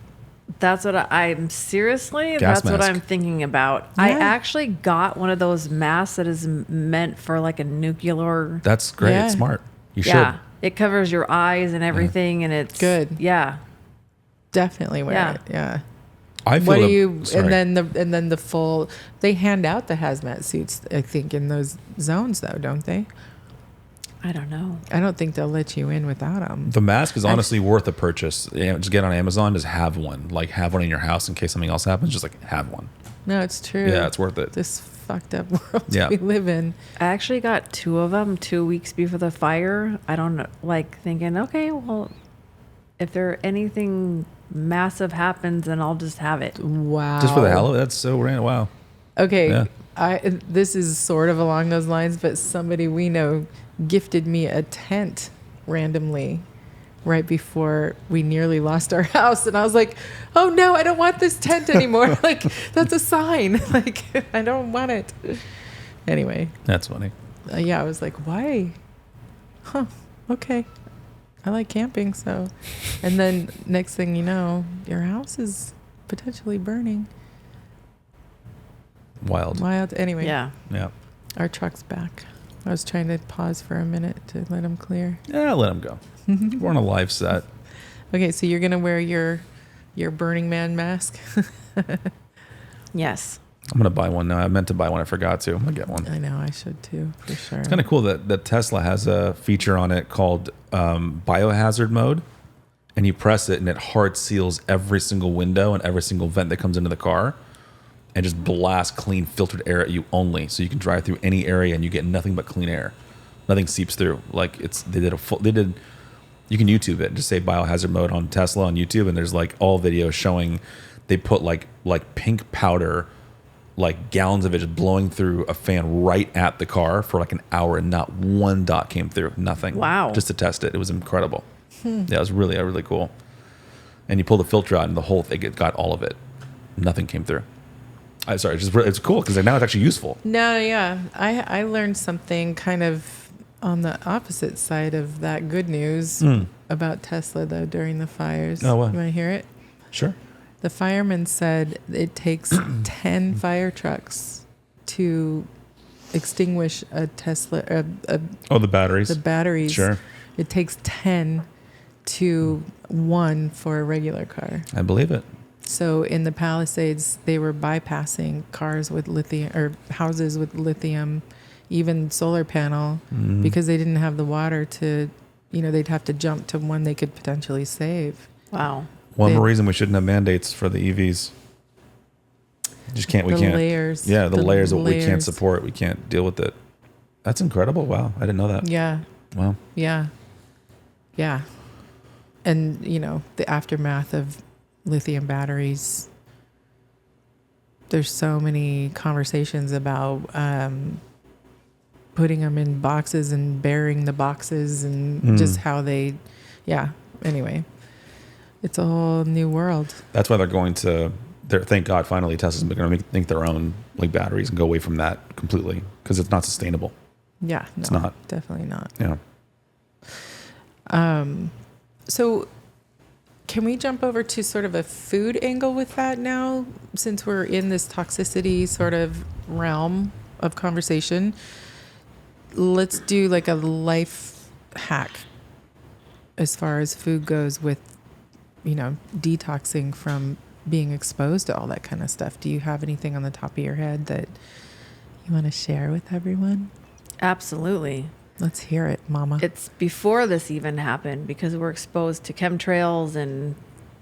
C: That's what I'm seriously.
B: Gas
C: that's what
B: mask.
C: I'm thinking about.
A: Yeah.
C: I actually got one of those masks that is meant for like a nuclear.
B: That's great.
A: Yeah.
B: It's smart. You
C: Yeah,
B: should.
C: it covers your eyes and everything, and it's
A: Good.
C: Yeah,
A: Definitely wear
C: Yeah.
A: it. Yeah.
B: I feel
A: What do
B: that-
A: you?
B: sorry.
A: And then the full. They hand out the hazmat suits, I think, in those zones, though, don't they?
C: I don't know.
A: I don't think they'll let you in without them.
B: The mask is honestly worth a purchase. Yeah, just get on Amazon. Just have one. Like, have one in your house in case something else happens. Just like have one.
A: No, it's true.
B: Yeah, it's worth it.
A: This fucked up world
B: Yeah.
A: we live in.
C: I actually got 2 of them 2 weeks before the fire. I don't know, like thinking, okay, well, if there anything massive happens, then I'll just have it.
A: Wow.
B: Just for the hell of it. That's so random. Wow.
A: Okay.
B: Yeah.
A: This is sort of along those lines, but somebody we know gifted me a tent randomly right before we nearly lost our house, and I was like, oh no, I don't want this tent anymore. Like, that's a sign. Like, I don't want it. Anyway,
B: That's funny.
A: yeah, I was like, why? Huh, okay, I like camping. So, and then next thing you know, your house is potentially burning.
B: Wild.
A: Anyway,
C: Yeah.
B: Yeah.
A: our truck's back. I was trying to pause for a minute to let him clear.
B: Yeah, let him go. We're on a live set.
A: Okay, so you're gonna wear your Burning Man mask.
C: Yes.
B: I'm going to buy one now. I meant to buy one. I forgot to. I'm going to get one.
A: I know, I should too, for sure.
B: It's kind of cool that Tesla has a feature on it called biohazard mode. And you press it and it hard seals every single window and every single vent that comes into the car. And just blast clean filtered air at you only. So you can drive through any area and you get nothing but clean air. Nothing seeps through. Like, you can YouTube it. Just say biohazard mode on Tesla on YouTube, and there's like all videos showing they put like pink powder, like gallons of it, just blowing through a fan right at the car for like an hour, and not one dot came through. Nothing.
C: Wow.
B: Just to test it. It was incredible. Yeah, it was really, really cool. And you pull the filter out, and the whole thing, it got all of it. Nothing came through. I'm sorry. It's cool because now it's actually useful.
A: No, yeah, I learned something kind of on the opposite side of that good news about Tesla though during the fires.
B: Oh, what?
A: You want to hear it?
B: Sure.
A: The fireman said it takes 10 fire trucks to extinguish a Tesla.
B: Oh, the batteries.
A: The batteries.
B: Sure.
A: It takes 10 to 1 for a regular car.
B: I believe it.
A: So in the Palisades, they were bypassing cars with lithium or houses with lithium, even solar panel, because they didn't have the water to, they'd have to jump to one they could potentially save.
C: Wow.
B: One more reason we shouldn't have mandates for the EVs. Just can't. We
A: The
B: can't.
A: layers.
B: Yeah, the layers that we can't
A: layers.
B: support. We can't deal with it. That's incredible. Wow, I didn't know that.
A: Yeah.
B: Wow.
A: Yeah. Yeah. And, the aftermath of lithium batteries, there's so many conversations about putting them in boxes and burying the boxes and just how anyway, it's a whole new world.
B: That's why they're going to thank God, finally Tesla's going to make their own like batteries and go away from that completely because it's not sustainable.
A: Yeah, no,
B: It's not.
A: definitely not.
B: Yeah.
A: So can we jump over to sort of a food angle with that now, since we're in this toxicity sort of realm of conversation? Let's do like a life hack as far as food goes with, detoxing from being exposed to all that kind of stuff. Do you have anything on the top of your head that you want to share with everyone?
C: Absolutely.
A: Let's hear it, Mama.
C: It's before this even happened because we're exposed to chemtrails and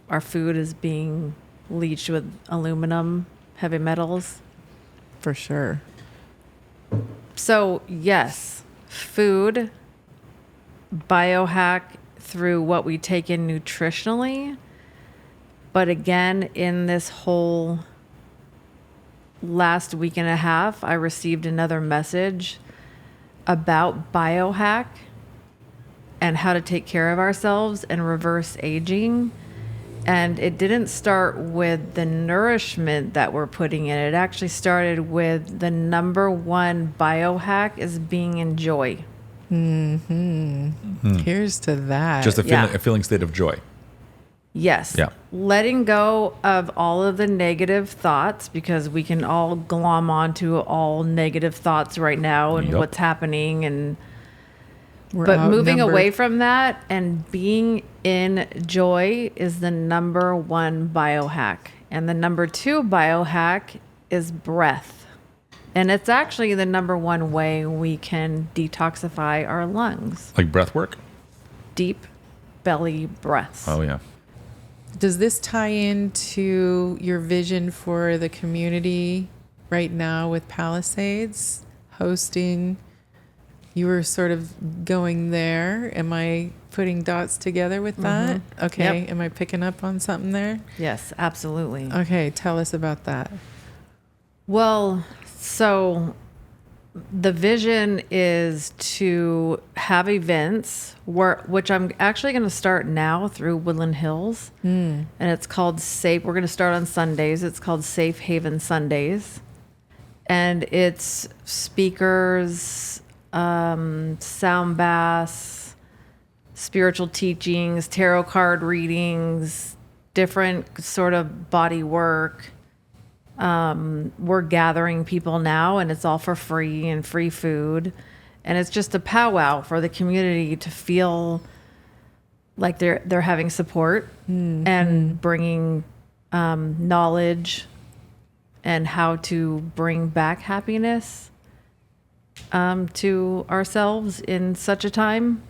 C: our food is being leached with aluminum, heavy metals.
A: For sure.
C: So, yes, food, biohack through what we take in nutritionally. But again, in this whole last week and a half, I received another message about biohack and how to take care of ourselves and reverse aging. And it didn't start with the nourishment that we're putting in. It actually started with the number one biohack is being in joy.
A: Here's to that.
B: Just a
C: Yeah.
B: feeling state of joy.
C: Yes.
B: Yeah.
C: Letting go of all of the negative thoughts, because we can all glom onto all negative thoughts right now and
B: Yup.
C: what's happening, and
A: We're
C: but moving
A: outnumbered.
C: away from that and being in joy is the number one biohack. And the number two biohack is breath. And it's actually the number one way we can detoxify our lungs.
B: Like breath work?
C: Deep belly breaths.
B: Oh, yeah.
A: Does this tie into your vision for the community right now with Palisades hosting? You were sort of going there. Am I putting dots together with that? Okay.
C: Yep.
A: Am I picking up on something there?
C: Yes, absolutely.
A: Okay. Tell us about that.
C: Well, so the vision is to have events which I'm actually going to start now through Woodland Hills. And it's called Safe. We're going to start on Sundays. It's called Safe Haven Sundays. And it's speakers, sound baths, spiritual teachings, tarot card readings, different sort of body work. We're gathering people now, and it's all for free and free food. And it's just a powwow for the community to feel like they're having support and bringing knowledge and how to bring back happiness to ourselves in such a time.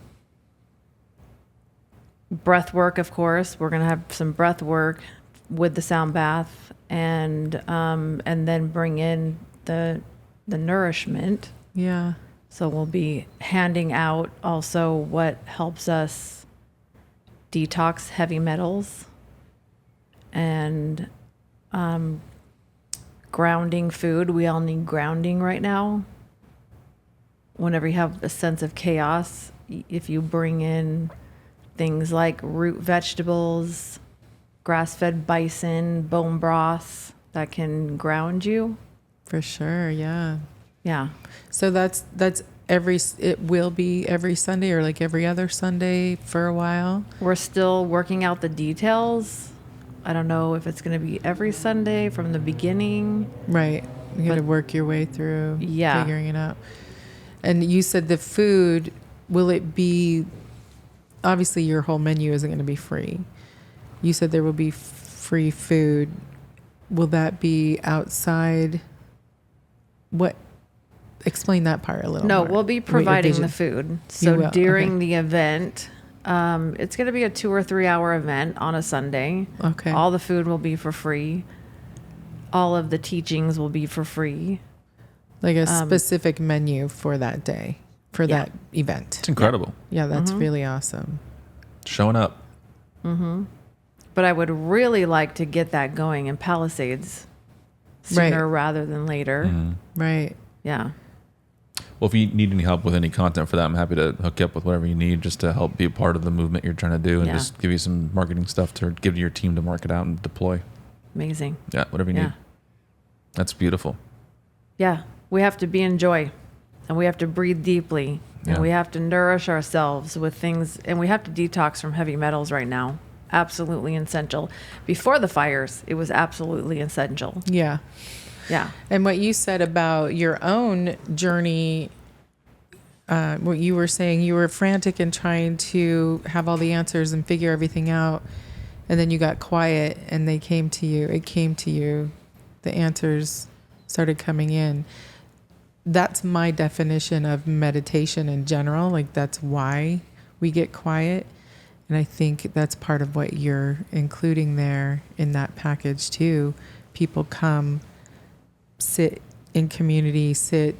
C: Breath work, of course. We're going to have some breath work with the sound bath, and then bring in the nourishment.
A: Yeah.
C: So we'll be handing out also what helps us detox heavy metals and grounding food. We all need grounding right now. Whenever you have a sense of chaos, if you bring in things like root vegetables, grass-fed bison, bone broth, that can ground you.
A: For sure. Yeah.
C: Yeah.
A: So that's it will be every Sunday or like every other Sunday for a while.
C: We're still working out the details. I don't know if it's going to be every Sunday from the beginning.
A: Right. You got to
C: But-
A: work your way through
C: Yeah.
A: figuring it out. And you said the food, will it be, obviously your whole menu isn't going to be free. You said there will be free food. Will that be outside? What? Explain that part a little
C: No,
A: more.
C: we'll be
A: What your
C: providing
A: vision-
C: the food.
A: You
C: So
A: will,
C: during
A: okay.
C: the event, it's going to be a 2 or 3 hour event on a Sunday.
A: Okay.
C: All the food will be for free. All of the teachings will be for free.
A: Like a specific menu for that day, for
C: Yeah.
A: that event.
B: It's incredible.
A: Yeah, that's really awesome.
B: Showing up.
C: But I would really like to get that going in Palisades sooner rather than later.
A: Right.
C: Yeah.
B: Well, if you need any help with any content for that, I'm happy to hook you up with whatever you need just to help be a part of the movement you're trying to do and
C: Yeah.
B: just give you some marketing stuff to give to your team to market out and deploy.
C: Amazing.
B: Yeah, whatever you
C: Yeah.
B: need. That's beautiful.
C: Yeah. We have to be in joy, and we have to breathe deeply, and
B: Yeah.
C: we have to nourish ourselves with things, and we have to detox from heavy metals right now. Absolutely essential. Before the fires, it was absolutely essential.
A: Yeah.
C: Yeah.
A: And what you said about your own journey, what you were saying, you were frantic and trying to have all the answers and figure everything out. And then you got quiet and they came to you. It came to you. The answers started coming in. That's my definition of meditation in general. Like, that's why we get quiet. And I think that's part of what you're including there in that package too. People come, sit in community, sit,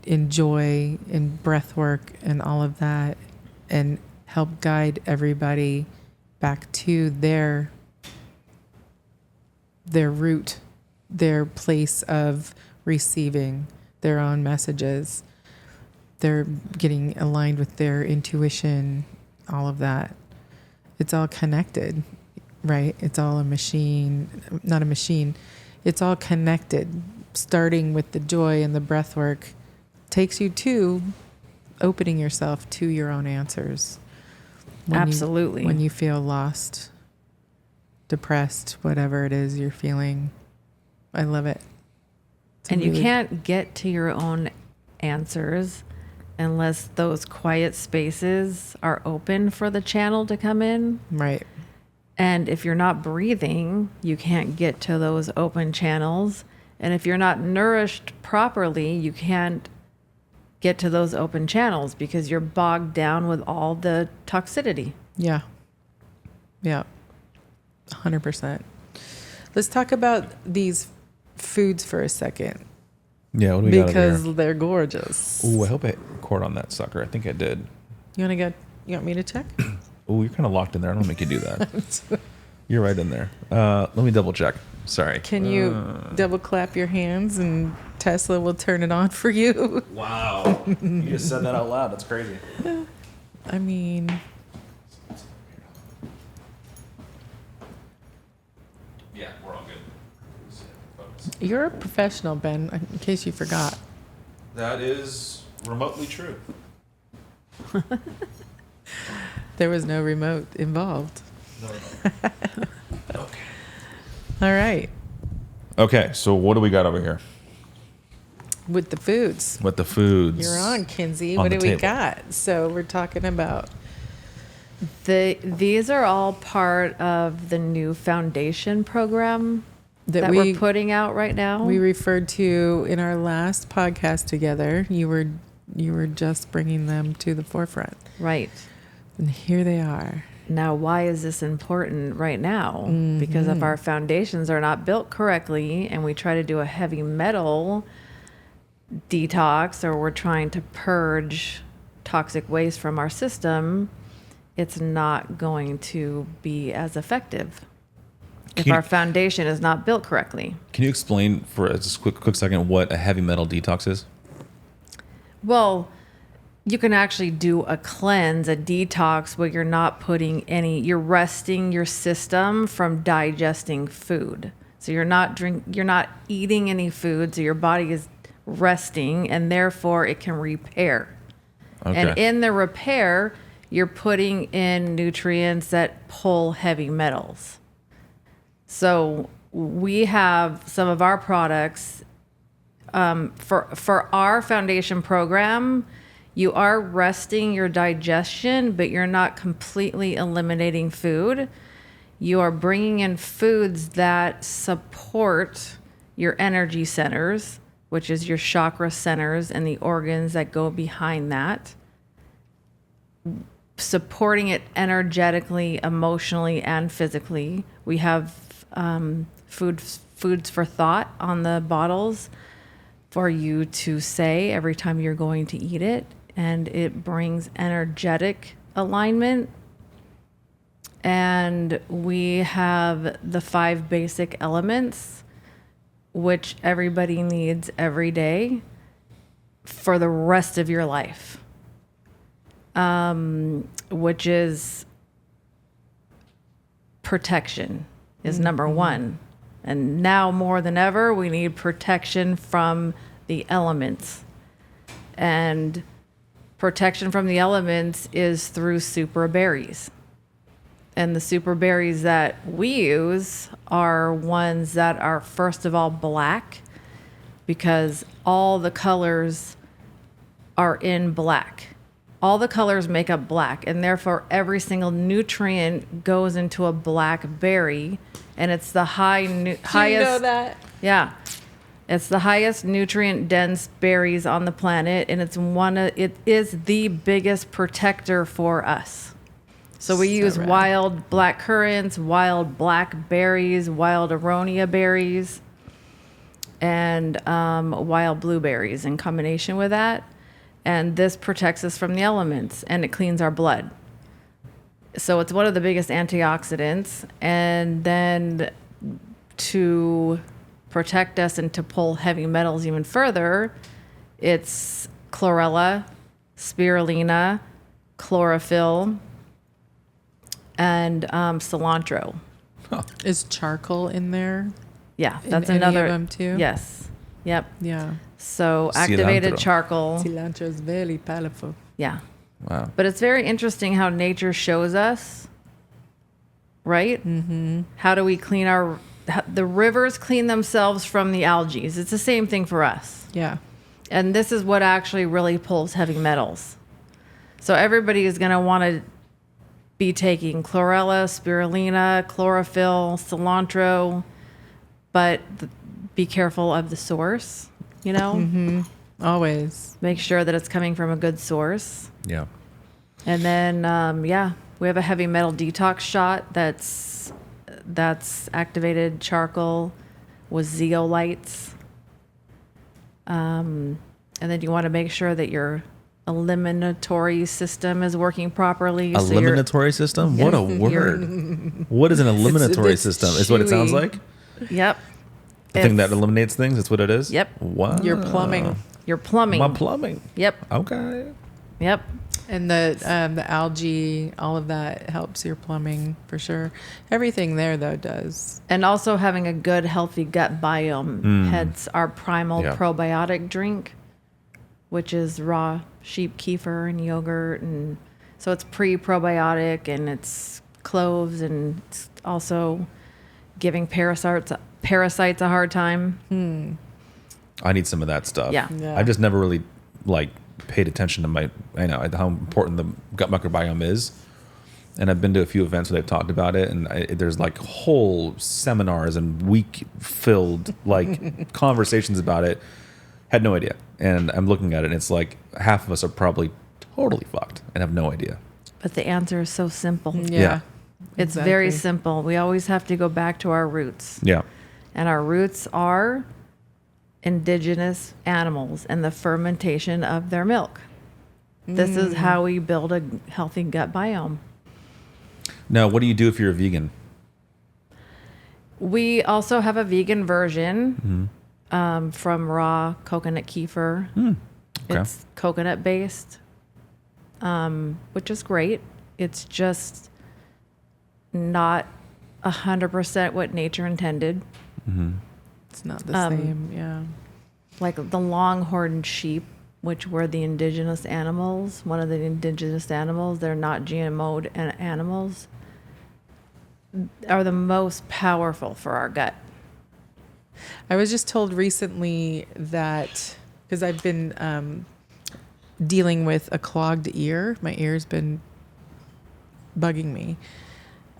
A: enjoy in breath work and all of that, and help guide everybody back to their root, their place of receiving their own messages. They're getting aligned with their intuition, all of that. It's all connected, right? It's all a machine, not a machine. It's all connected. Starting with the joy and the breath work takes you to opening yourself to your own answers.
C: Absolutely.
A: When you feel lost, depressed, whatever it is you're feeling. I love it.
C: And you can't get to your own answers unless those quiet spaces are open for the channel to come in.
A: Right.
C: And if you're not breathing, you can't get to those open channels. And if you're not nourished properly, you can't get to those open channels because you're bogged down with all the toxicity.
A: Yeah. Yeah. 100%. Let's talk about these foods for a second.
B: Yeah, what do we got over
A: Because
B: here?
A: they're gorgeous.
B: Ooh, I hope I hit record on that sucker. I think I did.
A: You want me to check?
B: Ooh, you're kind of locked in there. I don't make you do that. You're right in there. Let me double check. Sorry.
A: Can you double clap your hands and Tesla will turn it on for you?
B: Wow. You just said that out loud. That's crazy.
A: I mean,
B: Yeah, we're all good.
A: you're a professional, Ben, in case you forgot.
B: That is remotely true.
A: There was no remote involved.
B: No. Okay.
A: All right.
B: Okay, so what do we got over here?
A: With the foods.
B: With the foods.
A: You're on, Kinzie.
B: On
A: What
B: the
A: do we
B: table.
A: got? So we're talking about
C: These are all part of the new foundation program that we're putting out right now.
A: we referred to in our last podcast together. You were just bringing them to the forefront.
C: Right.
A: And here they are.
C: Now, why is this important right now? Because if our foundations are not built correctly and we try to do a heavy metal detox or we're trying to purge toxic waste from our system, it's not going to be as effective if our foundation is not built correctly.
B: Can you explain for just a quick second what a heavy metal detox is?
C: Well, you can actually do a cleanse, a detox, where you're not putting you're resting your system from digesting food. So you're not eating any food, so your body is resting, and therefore it can repair.
B: Okay.
C: And in the repair, you're putting in nutrients that pull heavy metals. So we have some of our products for our foundation program. You are resting your digestion, but you're not completely eliminating food. You are bringing in foods that support your energy centers, which is your chakra centers and the organs that go behind that, supporting it energetically, emotionally, and physically. We have foods for thought on the bottles for you to say every time you're going to eat it, and it brings energetic alignment. And we have the 5 basic elements, which everybody needs every day for the rest of your life, which is protection is number 1. And now more than ever, we need protection from the elements. And protection from the elements is through super berries. And the super berries that we use are ones that are, first of all, black, because all the colors are in black. All the colors make up black, and therefore every single nutrient goes into a black berry, and it's the highest.
A: Do you know that?
C: Yeah, it's the highest nutrient dense berries on the planet, and it is the biggest protector for us. So we use
A: rad.
C: wild black currants, wild blackberries, wild aronia berries, and wild blueberries in combination with that. And this protects us from the elements, and it cleans our blood. So it's one of the biggest antioxidants. And then to protect us and to pull heavy metals even further, it's chlorella, spirulina, chlorophyll, and cilantro.
A: Is charcoal in there?
C: Yeah,
A: In
C: that's
A: any of
C: another.
A: them too?
C: Yes. Yep.
A: Yeah.
C: So activated
B: Cilantro.
C: charcoal.
A: Cilantro is very powerful.
C: Yeah.
B: Wow.
C: But it's very interesting how nature shows us, right? Mm-hmm. How do we clean the rivers clean themselves from the algae? It's the same thing for us.
A: Yeah.
C: And this is what actually really pulls heavy metals. So everybody is going to want to be taking chlorella, spirulina, chlorophyll, cilantro, but be careful of the source, you know?
A: Always.
C: Make sure that it's coming from a good source.
B: Yeah.
C: And then, we have a heavy metal detox shot that's activated charcoal with zeolites. And then you want to make sure that your eliminatory system is working properly.
B: Eliminatory system? What a word. What is an eliminatory
A: it's
B: system? Is what it sounds
A: chewy.
B: like?
C: Yep.
B: The thing that eliminates things? That's what it is?
C: Yep.
B: Wow.
A: Your plumbing.
C: Your plumbing.
B: My plumbing.
C: Yep.
B: Okay.
C: Yep.
A: And the algae, all of that helps your plumbing for sure. Everything there though does.
C: And also having a good, healthy gut biome. Hence our primal
B: Yeah.
C: probiotic drink, which is raw sheep kefir and yogurt. And so it's pre-probiotic, and it's cloves, and it's also giving parasites a hard time.
B: I need some of that stuff.
C: Yeah.
A: Yeah.
B: I've just never really paid attention to how important the gut microbiome is. And I've been to a few events where they've talked about it, and there's whole seminars and week-filled conversations about it. Had no idea. And I'm looking at it, and it's half of us are probably totally fucked and have no idea.
C: But the answer is so simple.
A: Yeah.
C: It's very
A: Exactly.
C: simple. We always have to go back to our roots.
B: Yeah.
C: And our roots are indigenous animals and the fermentation of their milk. This is how we build a healthy gut biome.
B: Now, what do you do if you're a vegan?
C: We also have a vegan version from raw coconut kefir.
B: Okay.
C: It's coconut based, which is great. It's just not 100% what nature intended.
A: It's not the same. Yeah.
C: Like the longhorn sheep, which were the indigenous animals, one of the indigenous animals, they're not GMO'd animals, are the most powerful for our gut.
A: I was just told recently that because I've been dealing with a clogged ear, my ear's been bugging me.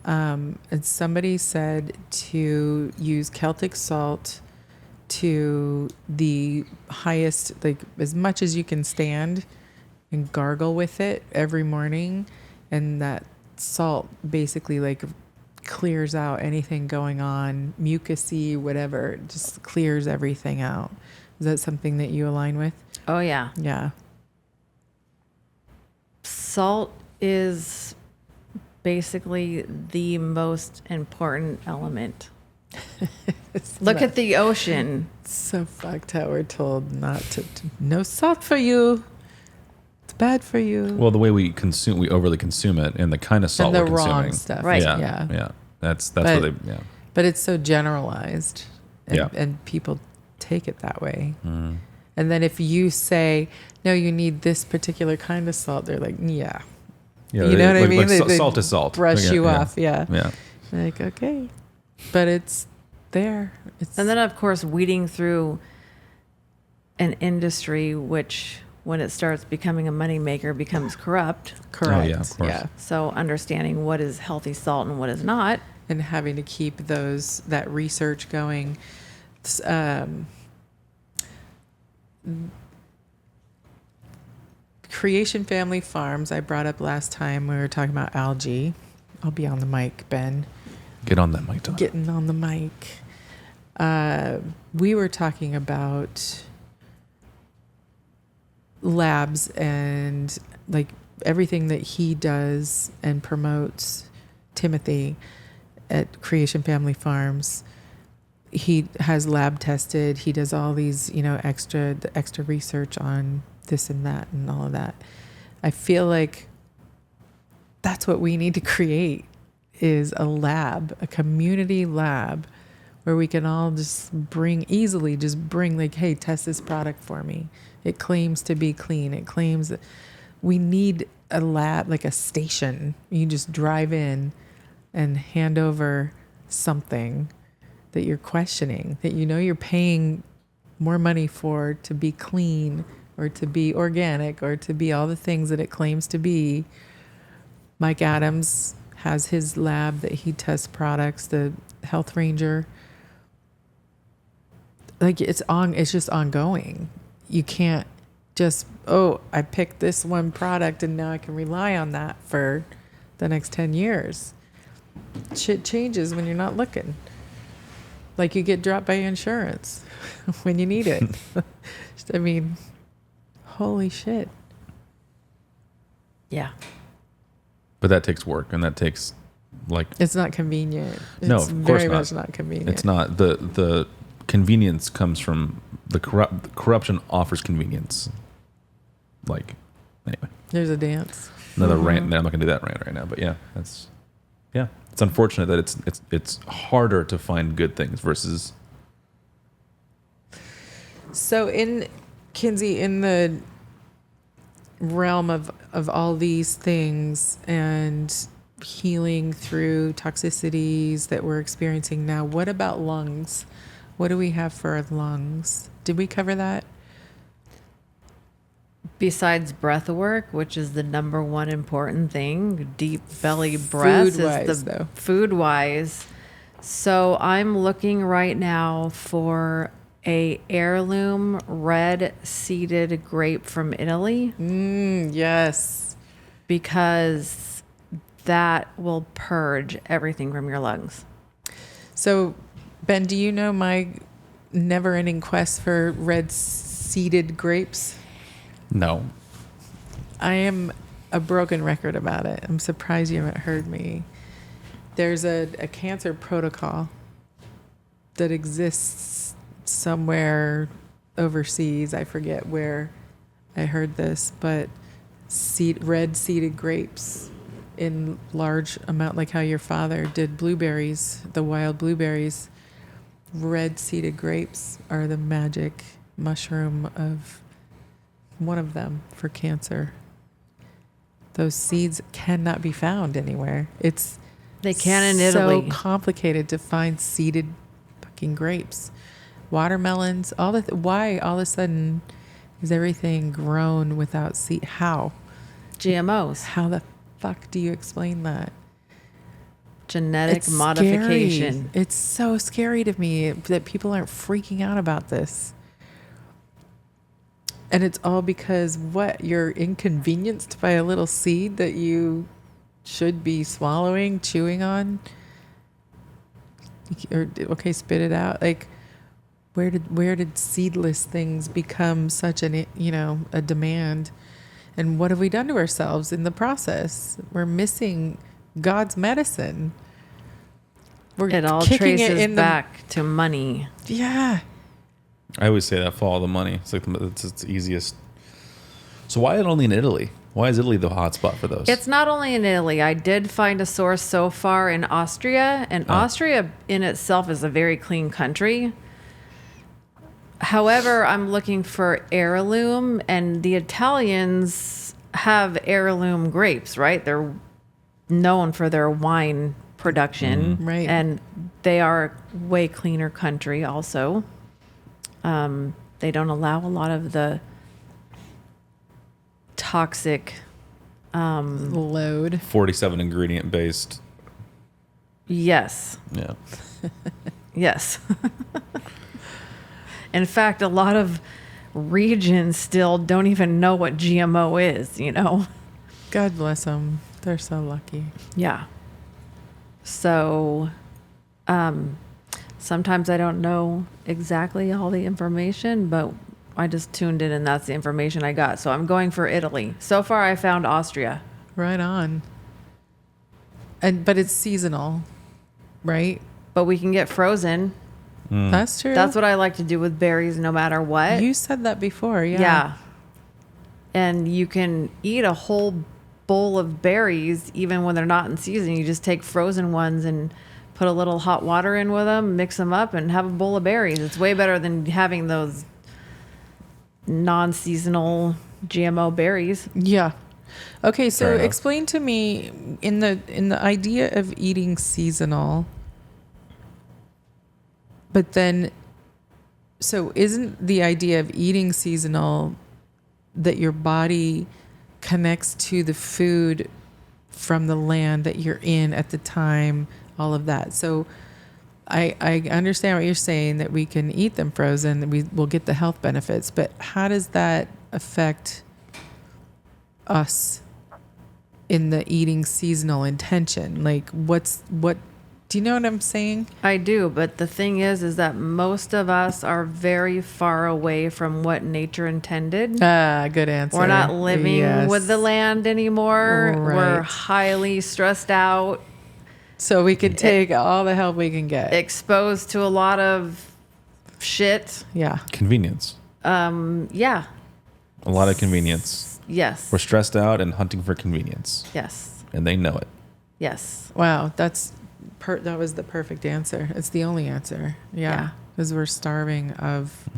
A: And somebody said to use Celtic salt to the highest, as much as you can stand, and gargle with it every morning. And that salt basically clears out anything going on, mucusy, whatever, it just clears everything out. Is that something that you align with?
C: Oh, yeah.
A: Yeah.
C: Salt is basically the most important element. Look at the ocean.
A: It's so fucked how we're told not to no salt for you. It's bad for you.
B: Well, the way we overly consume it, and the kind of salt
A: and the
B: we're
A: wrong
B: consuming.
A: stuff.
C: Right.
B: Yeah.
A: Yeah.
B: Yeah. That's
A: But-
B: what they. Yeah.
A: But it's so generalized, and,
B: Yeah.
A: and people take it that way.
B: Mm.
A: And then if you say, no, you need this particular kind of salt, they're like, yeah.
B: Yeah,
A: You know what I mean? They
B: salt is salt.
A: Brush
B: Yeah,
A: you
B: yeah.
A: off. Yeah.
B: Yeah.
A: Like, okay. But it's there. It's,
C: And then, of course, weeding through an industry which, when it starts becoming a moneymaker, becomes corrupt.
A: correct.
B: Oh, yeah, of course.
A: Yeah.
C: So understanding what is healthy salt and what is not.
A: And having to keep that research going. Creation Family Farms, I brought up last time. We were talking about algae. I'll be on the mic, Ben.
B: Get on that mic, Tom.
A: Getting on the mic. We were talking about labs and like everything that he does and promotes, Timothy at Creation Family Farms. He has lab tested. He does all these, extra research on this and that and all of that. I feel like that's what we need to create is a lab, a community lab where we can all just bring like, hey, test this product for me. It claims to be clean. It claims that we need a lab, like a station. You just drive in and hand over something that you're questioning, that you're paying more money for to be clean or to be organic or to be all the things that it claims to be. Mike Adams has his lab that he tests products, the Health Ranger. Like it's just ongoing. You can't just, I picked this one product and now I can rely on that for the next 10 years. Shit changes when you're not looking. Like you get dropped by insurance when you need it. I mean, holy shit.
C: Yeah.
B: But that takes work, and that takes
A: It's not convenient. It's
B: No, of course
A: very
B: not.
A: much not convenient.
B: it's not the convenience comes from the corruption offers convenience. Anyway,
A: There's a dance.
B: another rant. I'm not gonna do that rant right now, but yeah, it's unfortunate that it's harder to find good things versus.
A: So in Kinzie, in the realm of all these things and healing through toxicities that we're experiencing now, what about lungs? What do we have for our lungs? Did we cover that?
C: Besides breath work, which is the number one important thing, deep belly breath
A: Food-wise,
C: is the
A: though.
C: food wise. So I'm looking right now for a heirloom red seeded grape from Italy
A: Yes.
C: because that will purge everything from your lungs.
A: So, Ben, do you know my never-ending quest for red seeded grapes?
B: No.
A: I am a broken record about it. I'm surprised you haven't heard me. There's a cancer protocol that exists somewhere overseas. I forget where I heard this, but red seeded grapes in large amount, like how your father did blueberries, the wild blueberries. Red seeded grapes are the magic mushroom of one of them for cancer. Those seeds cannot be found anywhere.
C: They can in
A: so
C: Italy.
A: complicated to find seeded fucking grapes, watermelons. Why all of a sudden is everything grown without seed? How?
C: GMOs,
A: How the fuck do you explain that?
C: genetic
A: It's
C: modification.
A: Scary. It's so scary to me that people aren't freaking out about this. And it's all because you're inconvenienced by a little seed that you should be swallowing, chewing on. Or okay, spit it out. Like, where did seedless things become such a demand? And what have we done to ourselves in the process? We're missing God's medicine.
C: It all
A: kicking
C: traces back to money.
A: Yeah.
B: I always say that follow the money. It's like it's the easiest. So why is it only in Italy? Why is Italy the hot spot for those?
C: It's not only in Italy. I did find a source so far in Austria, and Austria in itself is a very clean country. However, I'm looking for heirloom, and the Italians have heirloom grapes, right? They're known for their wine production,
A: Right.
C: And they are way cleaner country also. They don't allow a lot of the toxic
A: Load.
B: 47 ingredient based.
C: yes.
B: Yeah.
C: Yes. In fact, a lot of regions still don't even know what GMO is, you know?
A: God bless them. They're so lucky.
C: Yeah. So, sometimes I don't know exactly all the information, but I just tuned in and that's the information I got. So I'm going for Italy. So far, I found Austria.
A: Right on. But it's seasonal, right?
C: But we can get frozen.
A: That's true.
C: That's what I like to do with berries no matter what.
A: You said that before. Yeah.
C: Yeah. And you can eat a whole bowl of berries even when they're not in season. You just take frozen ones and put a little hot water in with them, mix them up, and have a bowl of berries. It's way better than having those non-seasonal GMO berries.
A: Yeah. Okay, so
B: Fair enough.
A: explain to me in the idea of eating seasonal. But then, so isn't the idea of eating seasonal that your body connects to the food from the land that you're in at the time, all of that? So I understand what you're saying, that we can eat them frozen, that we will get the health benefits, but how does that affect us in the eating seasonal intention? Like what do you know what I'm saying?
C: I do, but the thing is that most of us are very far away from what nature intended.
A: Good answer.
C: We're not living
A: Yes.
C: with the land anymore. We're
A: Right.
C: highly stressed out,
A: So we can take all the help we can get.
C: exposed to a lot of shit.
A: Yeah.
B: Convenience.
C: Yeah.
B: A lot of convenience.
C: Yes.
B: We're stressed out and hunting for convenience.
C: Yes.
B: And they know it.
C: Yes.
A: Wow, that was the perfect answer. It's the only answer.
C: Yeah.
A: Yeah. Because we're starving of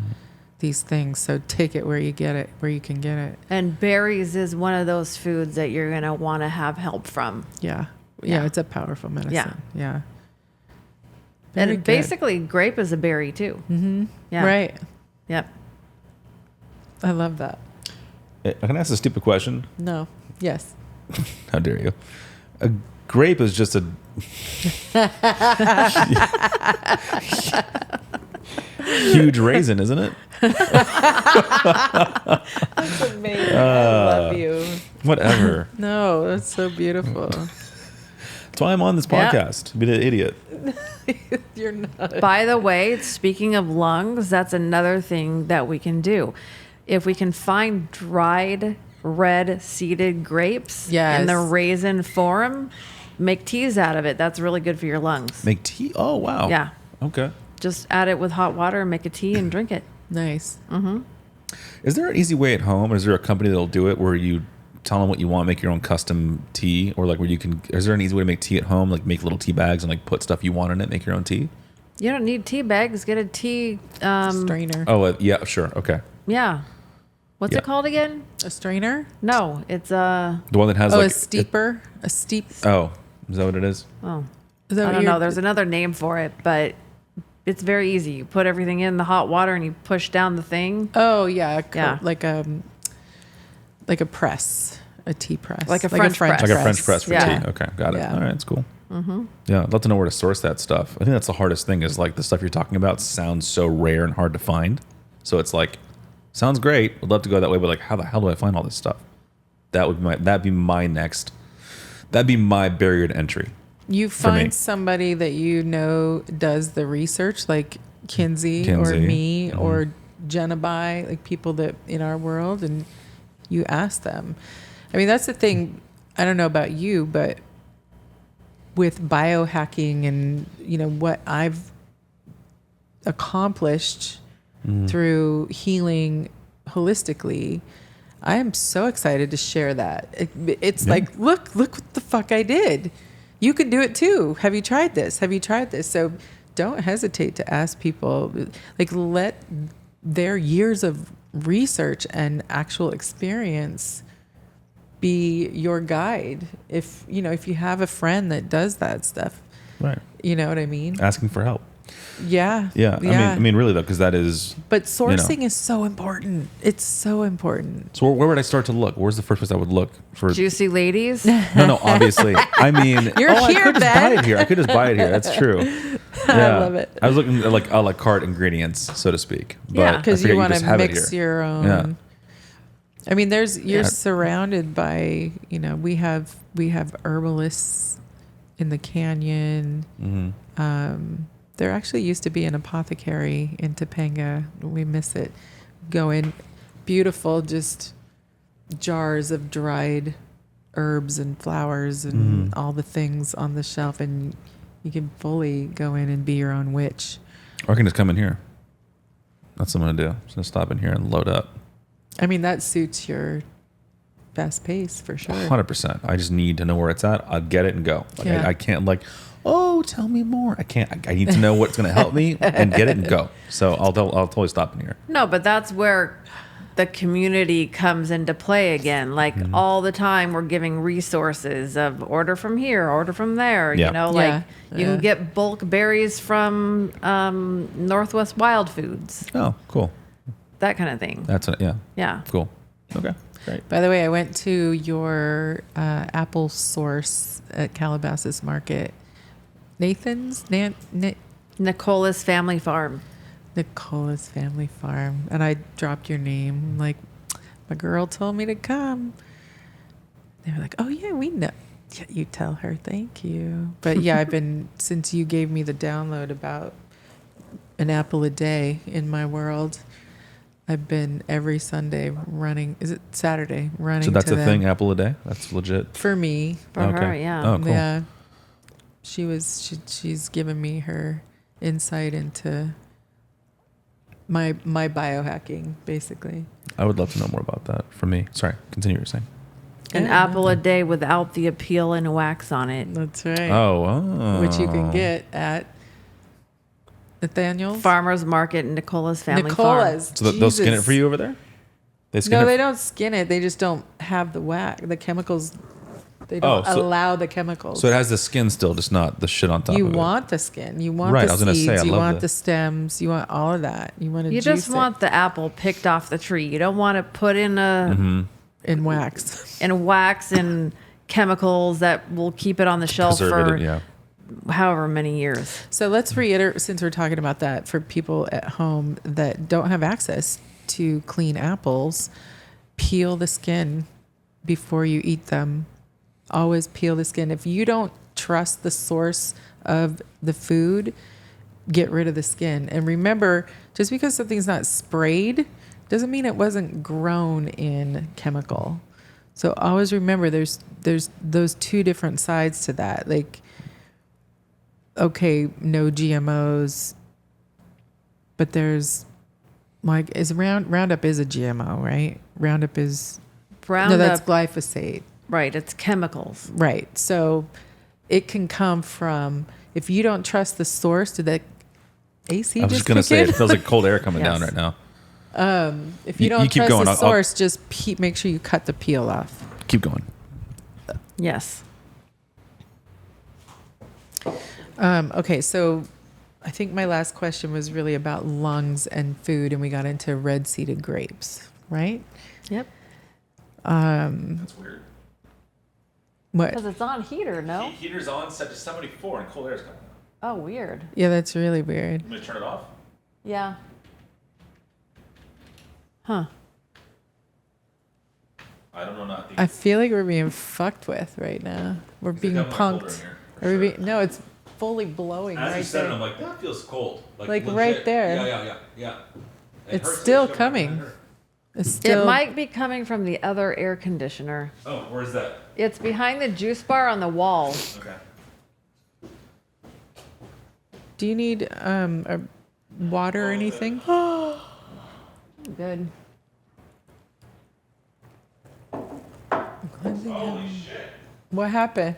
A: these things. So take it where you get it, where you can get it.
C: And berries is one of those foods that you're going to want to have help from.
A: Yeah. Yeah,
C: Yeah.
A: it's a powerful medicine. Yeah.
C: And
A: Very good.
C: basically, grape is a berry too.
A: Mm-hmm.
C: Yeah.
A: Right.
C: Yep.
A: I love that.
B: I can ask a stupid question.
A: No. Yes.
B: How dare you? A grape is just a huge raisin, isn't it?
A: That's amazing. I love you.
B: Whatever.
A: No, that's so beautiful.
B: That's why I'm on this
C: Yeah.
B: podcast. Be an idiot.
A: You're not.
C: By the way, speaking of lungs, that's another thing that we can do. If we can find dried red seeded grapes in the
A: Yes.
C: raisin form, make teas out of it. That's really good for your lungs.
B: Make tea? Oh, wow.
C: Yeah.
B: Okay.
C: Just add it with hot water and make a tea and drink it.
A: Nice.
B: Is there an easy way at home? Or is there a company that'll do it where you tell them what you want, make your own custom tea? Or like where you can, is there an easy way to make tea at home? Like make little tea bags and like put stuff you want in it, make your own tea?
C: You don't need tea bags. Get a tea.
A: Strainer.
B: Oh, yeah, sure. Okay.
C: Yeah. What's
B: Yeah.
C: it called again?
A: A strainer?
C: No, it's
B: The one that has
A: Oh,
B: like.
A: a steeper? A steep.
B: Oh, is that what it is?
C: oh,
A: Is that
C: I
A: what
C: don't
A: you're-
C: know. There's another name for it, but it's very easy. You put everything in the hot water and you push down the thing.
A: Oh, yeah.
C: Yeah.
A: Like a press. A tea press.
C: Like a French press.
B: Like a French press for
C: Yeah.
B: tea. Okay, got it.
A: Yeah.
B: All right, that's cool. Yeah, I'd love to know where to source that stuff. I think that's the hardest thing is like the stuff you're talking about sounds so rare and hard to find. So it's like, sounds great. Would love to go that way, but like, how the hell do I find all this stuff? That'd be my barrier to entry.
A: You
B: me.
A: find somebody that you know does the research, like Kinzie or
B: Kinzie.
A: me or Jenna Bai, like people that in our world, and you ask them. I mean, that's the thing. I don't know about you, but with biohacking and what I've accomplished through healing holistically, I am so excited to share that. It's like, look what the fuck I did. You can do it too. Have you tried this? Have you tried this? So don't hesitate to ask people, like, let their years of research and actual experience be your guide. If you have a friend that does that stuff,
B: Right.
A: you know what I mean?
B: Asking for help.
A: Yeah.
B: Yeah. I mean, really though, because that is.
A: But sourcing is so important. It's so important.
B: So where would I start to look? Where's the first place I would look for?
C: Juicy ladies.
B: No, obviously. I mean,
A: You're
B: I
A: here,
B: could just
A: Ben.
B: buy it here. I could just buy it here. That's true.
A: I love it.
B: I was looking at like a la carte ingredients, so to speak. But
C: Yeah.
B: I
A: Because
B: figured
A: you want
B: just
A: to
B: have it
A: mix
B: here.
A: your own.
B: Yeah.
A: I mean, you're surrounded by, we have herbalists in the canyon.
B: Mm-hmm.
A: There actually used to be an apothecary in Topanga. We miss it. Go in, beautiful, just jars of dried herbs and flowers and all the things on the shelf, and you can fully go in and be your own witch.
B: Or I can just come in here. That's what I'm gonna do. I'm just gonna stop in here and load up.
A: I mean, that suits your fast pace for sure.
B: 100%. I just need to know where it's at. I'll get it and go. Like,
A: Yeah.
B: I can't tell me more. I can't. I need to know what's going to help me and get it and go. So I'll totally stop in here.
C: No, but that's where the community comes into play again. Like all the time, we're giving resources of order from here, order from there.
B: Yeah.
C: You know,
A: Yeah.
C: like you can get bulk berries from Northwest Wild Foods,
B: Oh, cool.
C: that kind of thing.
B: That's it. Yeah.
C: Yeah.
B: Cool. Okay. Great.
A: By the way, I went to your apple source at Calabasas Market. Nathan's?
C: Nicola's Family Farm.
A: Nicola's Family Farm. And I dropped your name. Like, my girl told me to come. They were like, oh, yeah, we know. Yeah, you tell her, thank you. But yeah, I've been, since you gave me the download about an apple a day in my world, I've been every Sunday running. Is it Saturday? Running.
B: So that's
A: to
B: a
A: them.
B: thing, apple a day? That's legit.
A: For me.
C: For her, yeah.
B: Oh, cool.
A: Yeah. She's given me her insight into my biohacking, basically.
B: I would love to know more about that. For me, sorry, continue what you're saying.
C: An apple a day without the appeal and wax on it.
A: That's right.
B: Oh,
A: Which you can get at Nathaniel's
C: Farmer's Market and Nicola's Family
A: Nicola's.
B: So they'll skin it
A: Jesus.
B: for you over there? They skin
A: No,
B: it
A: they don't skin it. They just don't have the wax, the chemicals. They don't
B: so-
A: allow the chemicals.
B: So it has the skin still, just not the shit on top
A: You
B: of it.
A: want the skin. You want
B: Right,
A: the
B: I was gonna say,
A: seeds.
B: I
A: You
B: love
A: want
B: that.
A: the stems. You want all of that. You want to
C: You
A: juice
C: just want the apple picked off the tree. You don't want to put in
A: it in wax.
C: in wax and chemicals that will keep it on the shelf
B: Preserve
C: for
B: it, yeah.
C: however many years.
A: So let's reiterate, since we're talking about that, for people at home that don't have access to clean apples, peel the skin before you eat them. Always peel the skin. If you don't trust the source of the food, get rid of the skin. And remember, just because something's not sprayed doesn't mean it wasn't grown in chemical. So always remember there's those two different sides to that. Like, okay, no GMOs, but there's like, Roundup is a GMO, right? Roundup is no, that's glyphosate.
C: Right, it's chemicals.
A: Right. So it can come from, if you don't trust the source, did that AC
B: I was just going to
A: kick
B: say,
A: in?
B: it feels like cold air coming
C: Yes.
B: down right now.
A: If you
B: You
A: don't
B: keep
A: trust
B: going.
A: the
B: I'll
A: source, just make sure you cut the peel off.
B: Keep going.
C: Yes.
A: Okay, so I think my last question was really about lungs and food, and we got into red-seeded grapes, right?
C: Yep.
B: That's weird.
A: What?
C: Because it's on heater, no?
B: Heater's on, set to 74, and cold air is coming out.
C: Oh, weird.
A: Yeah, that's really weird.
B: I'm going to turn it off.
C: Yeah. Huh.
B: I don't know, not the...
A: I feel like we're being fucked with right now. We're being punked. Are we no, it's fully blowing
B: As
A: right
B: you said
A: there.
B: it, I'm like, that feels cold.
A: Like,
B: legit.
A: right there.
B: Yeah.
A: It's still coming. It's still.
C: It might be coming from the other air conditioner.
B: Oh, where's that?
C: It's behind the juice bar on the wall.
B: Okay.
A: Do you need a water or anything?
C: Good.
A: Something happened. What happened?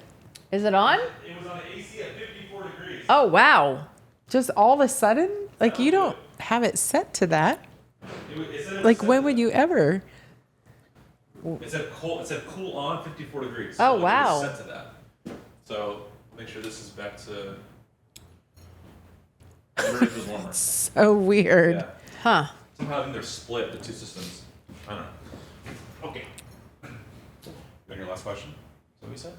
C: Is it on?
B: It was on the AC at 54 degrees.
C: Oh, wow.
A: Just all of a sudden? Like, you don't have it set to that.
B: It said it
A: Like,
B: was
A: when
B: set
A: would
B: to
A: you ever?
B: that. It said cool on 54 degrees.
C: Oh,
B: it was
C: wow.
B: set to that. So make sure this is back to. Underneath was warmer.
A: So weird.
B: Yeah.
C: Huh.
B: Somehow I think they're split, the two systems. I don't know. Okay. You on your last question? Is that what you said?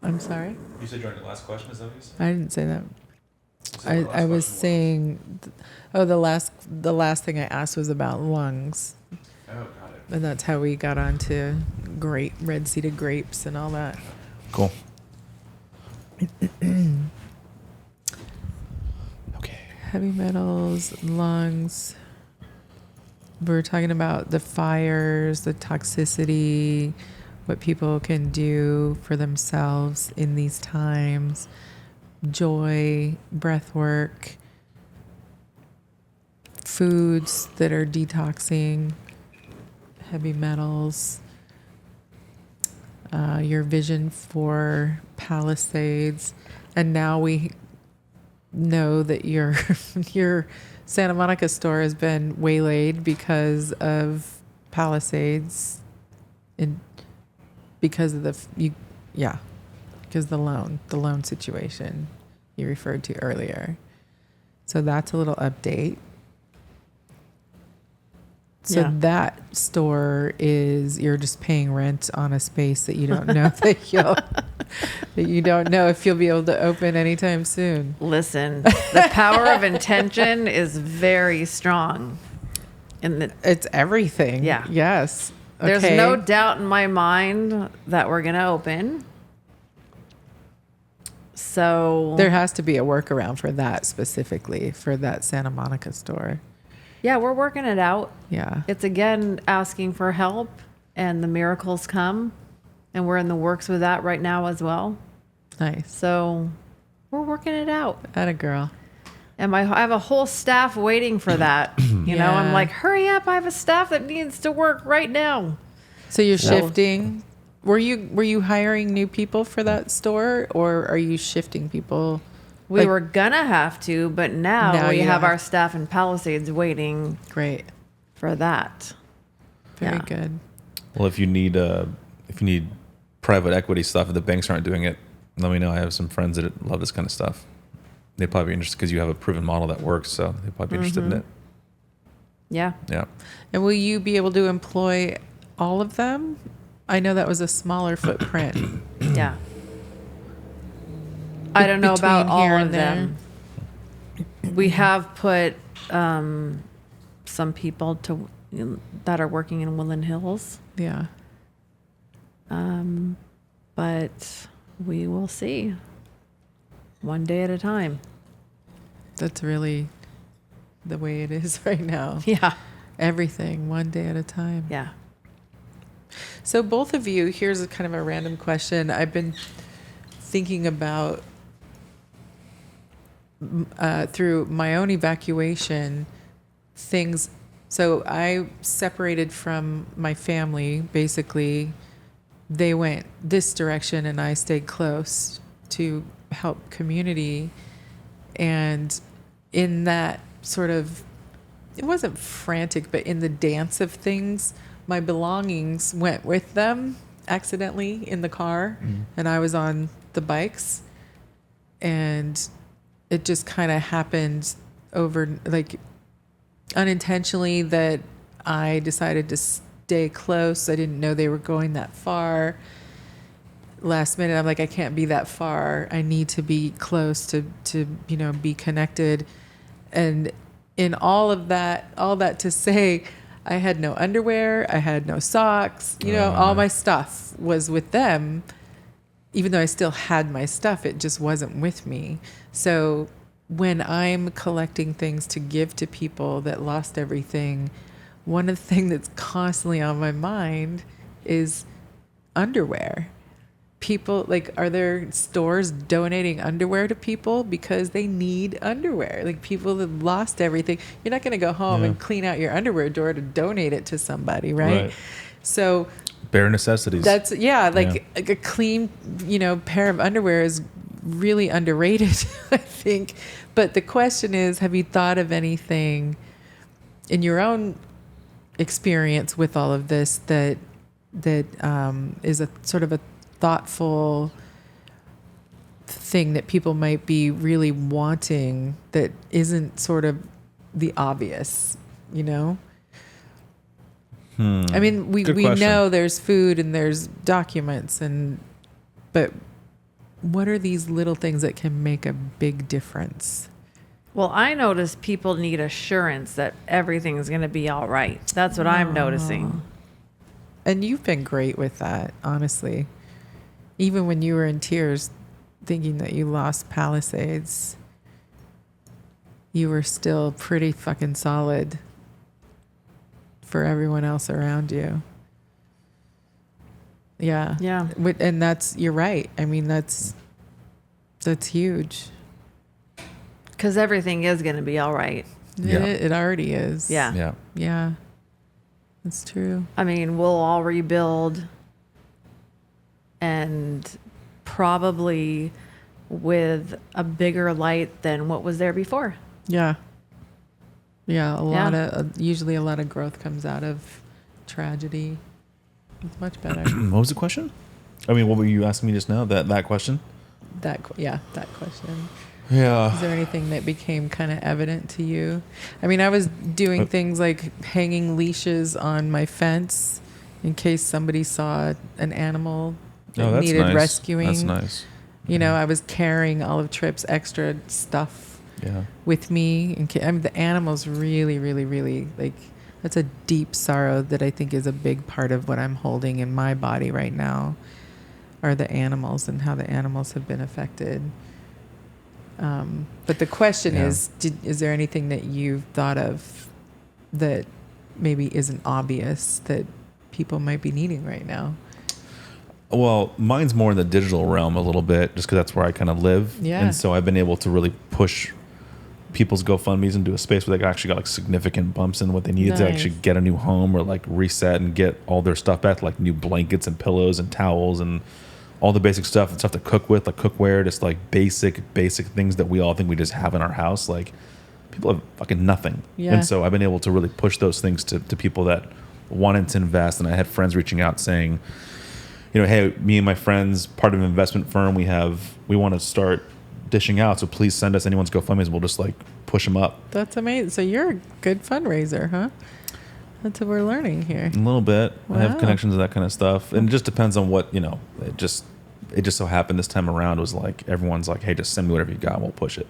A: I'm sorry?
B: You said you're on your last question? Is that what you said?
A: I didn't say that.
B: You said the last
A: I was
B: question
A: saying, the last thing I asked was about lungs.
B: Oh, got it.
A: And that's how we got onto red-seeded grapes and all that.
B: Cool. Okay.
A: Heavy metals, lungs. We're talking about the fires, the toxicity, what people can do for themselves in these times, joy, breath work, foods that are detoxing, heavy metals, your vision for Palisades. And now we know that your Santa Monica store has been waylaid because of Palisades, because of because the loan situation you referred to earlier. So that's a little update. So
C: Yeah.
A: that store is, you're just paying rent on a space that you don't know that you don't know if you'll be able to open anytime soon.
C: Listen, the power of intention is very strong. And
A: It's everything.
C: Yeah.
A: Yes.
C: there's
A: Okay.
C: no doubt in my mind that we're going to open. So
A: There has to be a workaround for that specifically, for that Santa Monica store.
C: yeah, we're working it out.
A: Yeah.
C: It's again asking for help, and the miracles come, and we're in the works with that right now as well.
A: Nice.
C: So we're working it out.
A: Atta girl.
C: And I have a whole staff waiting for that. You know, I'm
A: Yeah.
C: like, hurry up! I have a staff that needs to work right now.
A: So you're
C: So-
A: shifting. Were you hiring new people for that store, or are you shifting people?
C: We
A: Like-
C: were gonna have to, but now,
A: Now
C: we
A: you
C: have
A: have-
C: our staff in Palisades waiting
A: Great.
C: for that.
A: Very
C: Yeah.
A: good.
B: Well, if you need private equity stuff, if the banks aren't doing it, let me know. I have some friends that love this kind of stuff. They'd probably be interested because you have a proven model that works, so they'd probably be interested in it.
C: Yeah.
B: Yeah.
A: And will you be able to employ all of them? I know that was a smaller footprint.
C: Yeah. I don't know about
A: Between
C: all
A: here
C: of
A: and there.
C: them. We have put some people that are working in Woodland Hills,
A: Yeah.
C: but we will see. One day at a time.
A: That's really the way it is right now.
C: Yeah.
A: Everything one day at a time.
C: Yeah.
A: So both of you, here's a kind of a random question. I've been thinking about through my own evacuation things. So I separated from my family. Basically, they went this direction and I stayed close to help community. And in that sort of, it wasn't frantic, but in the dance of things, my belongings went with them accidentally in the car, and I was on the bikes, and it just kind of happened over, like, unintentionally, that I decided to stay close. I didn't know they were going that far. Last minute, I'm like, I can't be that far. I need to be close to be connected. And in all that to say, I had no underwear, I had no socks, all my stuff was with them. Even though I still had my stuff, it just wasn't with me. So when I'm collecting things to give to people that lost everything, one of the things that's constantly on my mind is underwear. People, like, are there stores donating underwear to people because they need underwear? Like, people that lost everything. You're not going to go home and clean out your underwear drawer to donate it to somebody, right? So
B: bare necessities.
A: That's like a clean, pair of underwear is really underrated, I think. But the question is, have you thought of anything in your own experience with all of this that is a sort of a thoughtful thing that people might be really wanting that isn't sort of the obvious, I mean, we know there's food and there's documents but what are these little things that can make a big difference?
C: Well, I notice people need assurance that everything's going to be all right. That's what I'm noticing.
A: And you've been great with that, honestly. Even when you were in tears thinking that you lost Palisades, you were still pretty fucking solid for everyone else around you. Yeah.
C: Yeah.
A: And you're right. I mean, that's huge.
C: Because everything is going to be all right.
B: Yeah.
A: It already is.
C: Yeah.
B: Yeah.
A: Yeah. That's true.
C: I mean, we'll all rebuild, and probably with a bigger light than what was there before.
A: Yeah. Yeah. Usually a lot of growth comes out of tragedy. It's much better.
B: What was the question? I mean, what were you asking me just now? That question?
A: That question.
B: Yeah.
A: Is there anything that became kind of evident to you? I mean, I was doing things like hanging leashes on my fence in case somebody saw an animal that needed rescuing.
B: That's nice.
A: I was carrying Olive Trip's extra stuff with me. I mean, the animals really, really, really, that's a deep sorrow that I think is a big part of what I'm holding in my body right now are the animals and how the animals have been affected. But the question is there anything that you've thought of that maybe isn't obvious that people might be needing right now?
B: Well, mine's more in the digital realm a little bit, just because that's where I kind of live.
A: Yeah.
B: And so I've been able to really push people's GoFundMes into a space where they actually got significant bumps in what they needed to actually get a new home or reset and get all their stuff back, like new blankets and pillows and towels and all the basic stuff and stuff to cook with, like cookware, just basic things that we all think we just have in our house. People have fucking nothing.
A: Yeah.
B: And so I've been able to really push those things to people that wanted to invest. And I had friends reaching out saying, hey, me and my friends, part of an investment firm, we want to start dishing out. So please send us anyone's GoFundMes. We'll just push them up.
A: That's amazing. So you're a good fundraiser, huh? That's what we're learning here.
B: A little bit.
A: Wow.
B: I have connections to that kind of stuff. And it just depends on what, it just so happened this time around was everyone's hey, just send me whatever you got. We'll push it.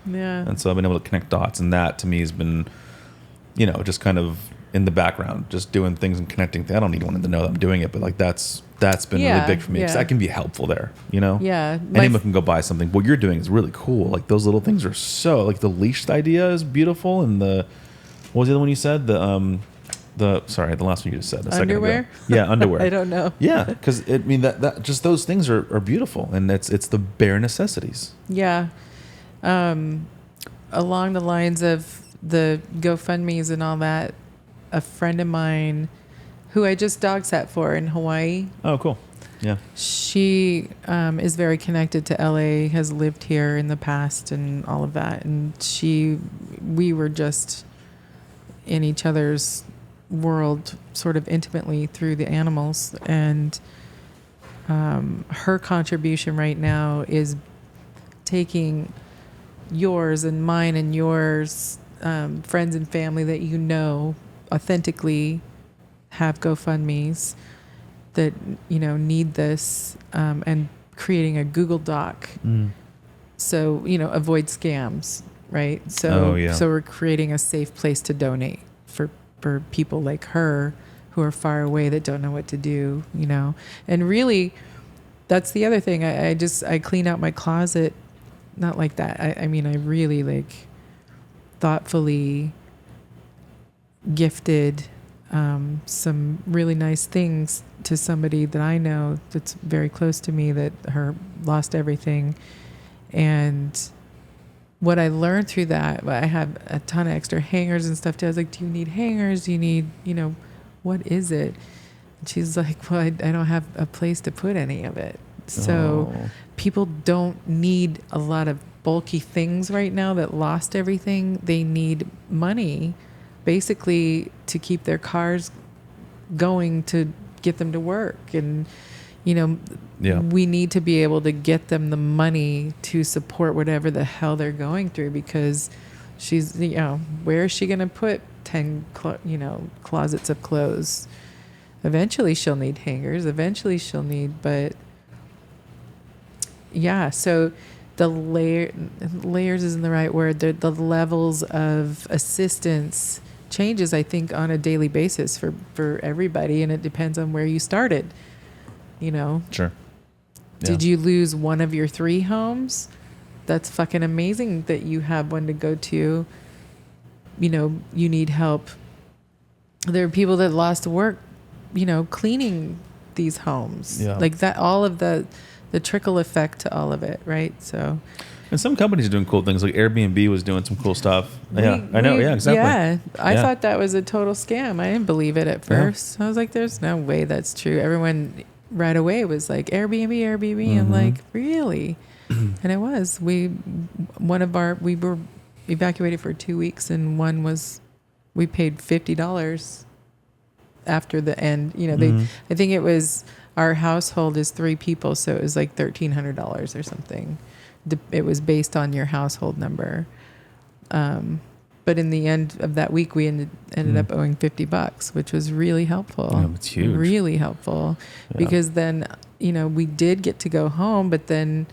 A: Yeah.
B: And so I've been able to connect dots. And that to me has been, just kind of in the background, just doing things and connecting. I don't need anyone to know that I'm doing it, but that's been really big for me because I can be helpful there,
A: Yeah.
B: Anyone can go buy something. What you're doing is really cool. Those little things are so, the leash idea is beautiful. And what was the other one you said? Sorry, the last one you just said.
A: Underwear?
B: Yeah, underwear.
A: I don't know.
B: Yeah, because that just those things are beautiful, and it's the bare necessities.
A: Yeah. Along the lines of the GoFundMes and all that, a friend of mine who I just dog sat for in Hawaii.
B: Oh, cool. Yeah.
A: She is very connected to LA, has lived here in the past and all of that. And we were just in each other's world sort of intimately through the animals. And her contribution right now is taking yours and mine and yours, friends and family that authentically have GoFundMes that need this, and creating a Google Doc. So avoid scams, right? So so we're creating a safe place to donate for people like her who are far away that don't know what to do, and really that's the other thing. I clean out my closet, not like that. I mean I really thoughtfully gifted some really nice things to somebody that I know that's very close to me that lost everything. And what I learned through that, I have a ton of extra hangers and stuff too. I was like, do you need hangers? Do you need, what is it? She's like, well, I don't have a place to put any of it. So people don't need a lot of bulky things right now that lost everything. They need money basically to keep their cars going, to get them to work. And, you know, we need to be able to get them the money to support whatever the hell they're going through, because she's, you know, where is she going to put 10, closets of clothes? Eventually she'll need hangers. Eventually she'll need, but yeah, so the layers isn't the right word. The levels of assistance changes, I think, on a daily basis for everybody, and it depends on where you started. You know,
B: Sure. Yeah.
A: Did you lose one of your 3 homes? That's fucking amazing that you have one to go to. You know, you need help. There are people that lost work, you know, cleaning these homes.
B: Yeah.
A: Like that, all of the trickle effect to all of it, right? So,
B: and some companies are doing cool things. Like Airbnb was doing some cool stuff. I know. Yeah, exactly.
A: Yeah, I
B: Yeah.
A: thought that was a total scam. I didn't believe it at first. I was like, "There's no way that's true." Everyone right away was like, "Airbnb." I'm like, "Really?" And it was. We were evacuated for 2 weeks, and we paid $50 after the end. You know, I think it was, our household is 3 people, so it was like $1,300 or something. It was based on your household number. But in the end of that week, we ended up owing $50, which was really helpful.
B: Yeah, it's huge.
A: Really helpful.
B: Yeah.
A: Because then, you know, we did get to go home, but then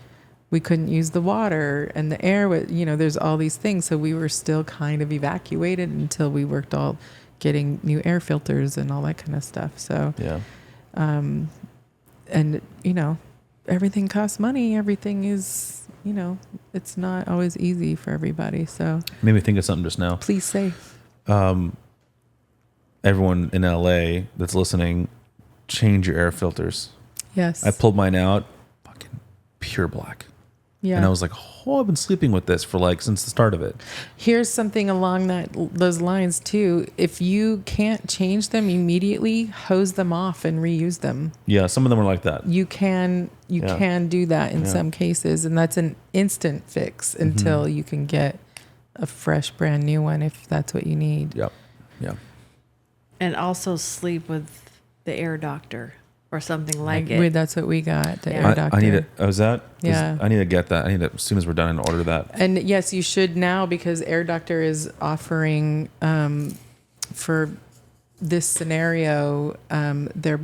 A: we couldn't use the water and the air. You know, there's all these things. So we were still kind of evacuated until we worked all getting new air filters and all that kind of stuff. So,
B: Yeah.
A: and, you know, everything costs money. Everything is, you know, it's not always easy for everybody. So
B: Made me think of something just now.
A: please say.
B: Everyone in LA that's listening, change your air filters.
A: Yes.
B: I pulled mine out, fucking pure black.
A: Yeah.
B: And I was like, oh, I've been sleeping with this for like since the start of it.
A: Here's something along those lines too. If you can't change them immediately, hose them off and reuse them.
B: Yeah, some of them are like that.
A: You can do that in some cases, and that's an instant fix until you can get a fresh brand new one if that's what you need.
B: Yep. Yeah.
C: And also sleep with the air doctor or something like it.
A: That's what we got, the
C: Yeah.
A: air doctor.
B: I need it. Oh, is that?
A: Yeah.
B: I need to get that. I need to, as soon as we're done, and order that.
A: And yes, you should now, because Air Doctor is offering for this scenario their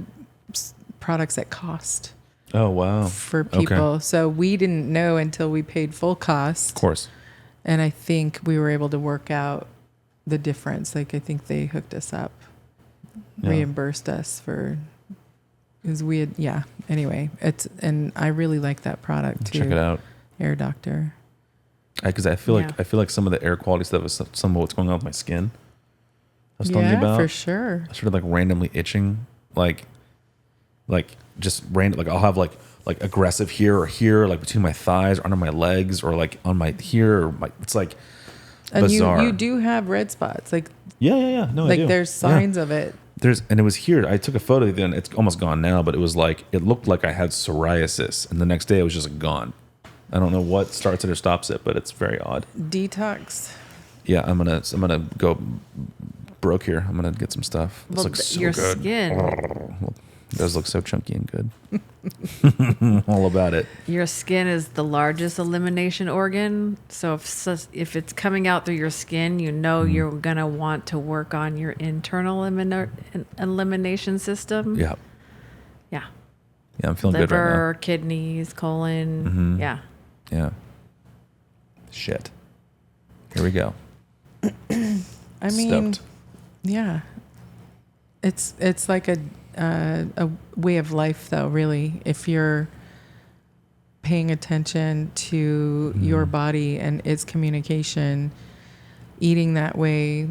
A: products at cost
B: Oh, wow.
A: for people.
B: Okay.
A: So we didn't know until we paid full cost.
B: Of course.
A: And I think we were able to work out the difference. Like, I think they hooked us up, reimbursed us for, because we had, anyway, and I really like that product too.
B: Check it out.
A: Air Doctor.
B: Because I feel like some of the air quality stuff is some of what's going on with my skin. I was telling you
A: Yeah,
B: about.
A: for sure.
B: I started like randomly itching, like just random. Like I'll have like aggressive here or here, like between my thighs, or under my legs, or like on my here. Or my, it's like
A: And
B: bizarre.
A: you do have red spots, like
B: Yeah. No, I
A: like
B: do.
A: there's signs of it.
B: And it was here. I took a photo then. It's almost gone now, but it was like, it looked like I had psoriasis, and the next day it was just gone. I don't know what starts it or stops it, but it's very odd.
A: Detox.
B: Yeah, I'm gonna go broke here. I'm gonna get some stuff. This
C: Well,
B: looks so
C: your
B: good.
C: skin.
B: It does look so chunky and good. All about it.
C: Your skin is the largest elimination organ. So if it's coming out through your skin, you know you're going to want to work on your internal elimination system.
B: Yeah.
C: Yeah.
B: Yeah, I'm feeling good right
C: Liver, kidneys, colon. Yeah.
B: now. Yeah. Shit. Here we go.
A: I mean,
B: Stoked.
A: yeah. It's like a way of life, though. Really, if you're paying attention to your body and its communication, eating that way,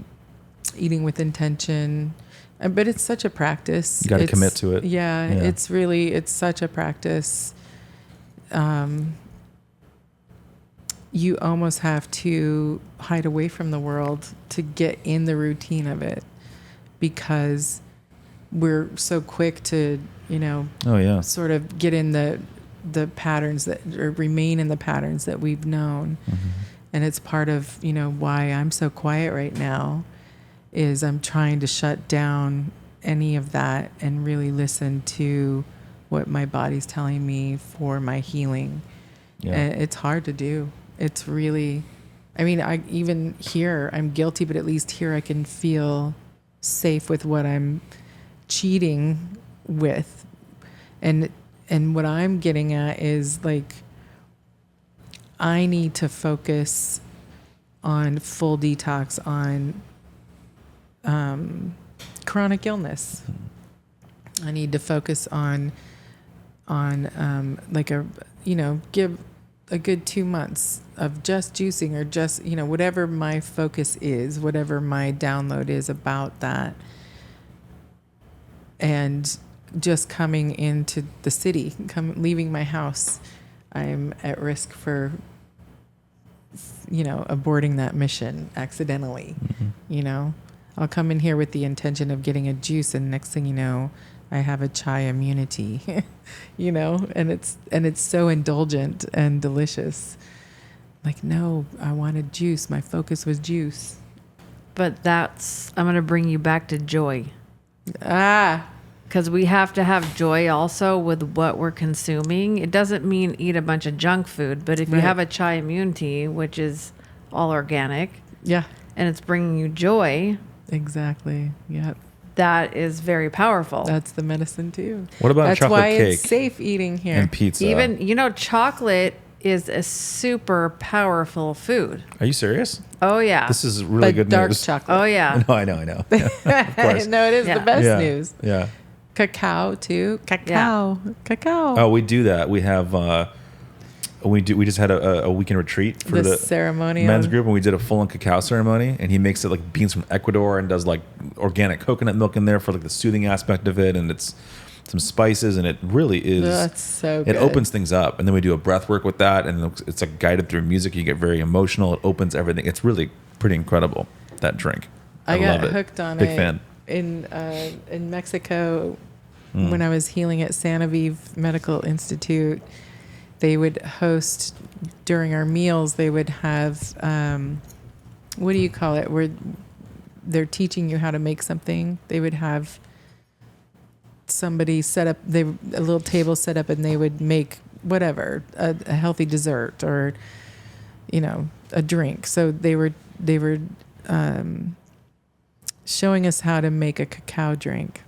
A: eating with intention. But it's such a practice.
B: You got to commit to it.
A: Yeah, it's such a practice. You almost have to hide away from the world to get in the routine of it, because we're so quick to,
B: Oh yeah.
A: sort of get in the patterns that, or remain in the patterns that we've known. And it's part of, why I'm so quiet right now, is I'm trying to shut down any of that and really listen to what my body's telling me for my healing.
B: Yeah.
A: And it's hard to do. It's really, I even here, I'm guilty, but at least here I can feel safe with what I'm cheating with. And what I'm getting at is like, I need to focus on full detox on chronic illness. I need to focus on give a good 2 months of just juicing, or just, whatever my focus is, whatever my download is about that. And just coming into the city, leaving my house, I'm at risk for, aborting that mission accidentally. I'll come in here with the intention of getting a juice, and next thing you know, I have a chai immunity, and it's so indulgent and delicious. Like, no, I wanted juice. My focus was juice.
C: But I'm going to bring you back to joy.
A: Ah,
C: Because we have to have joy also with what we're consuming. It doesn't mean eat a bunch of junk food, but if you
A: Right.
C: have a chai immunity, which is all organic,
A: yeah,
C: and it's bringing you joy,
A: exactly. Yeah,
C: that is very powerful.
A: that's the medicine too.
B: What about
A: That's
B: chocolate
A: why
B: cake
A: it's safe eating here.
B: and pizza?
C: Even, chocolate is a super powerful food.
B: Are you serious?
C: Oh, yeah.
B: This is really
A: But
B: good
A: dark
B: news.
A: chocolate.
C: Oh, yeah.
B: No, I know. Yeah, of course.
A: No, it is
C: Yeah.
A: the best
B: yeah.
A: news.
B: Yeah.
A: Cacao too. Cacao.
B: Oh, we do that. We have. We just had a weekend retreat for
A: The
B: the
A: ceremonial
B: men's group, and we did a full-on cacao ceremony. And he makes it like beans from Ecuador and does like organic coconut milk in there for like the soothing aspect of it, and it's some spices, and it really is.
A: That's so
B: It
A: good.
B: opens things up, and then we do a breath work with that, and it's like guided through music. You get very emotional. It opens everything. It's really pretty incredible, that drink.
A: I got
B: love it.
A: hooked on
B: Big
A: it
B: fan.
A: in Mexico when I was healing at Santa Vive Medical Institute. They would host during our meals. They would have what do you call it? Where they're teaching you how to make something. They would have somebody set up. A little table set up, and they would make whatever a healthy dessert or a drink. So they were showing us how to make a cacao drink,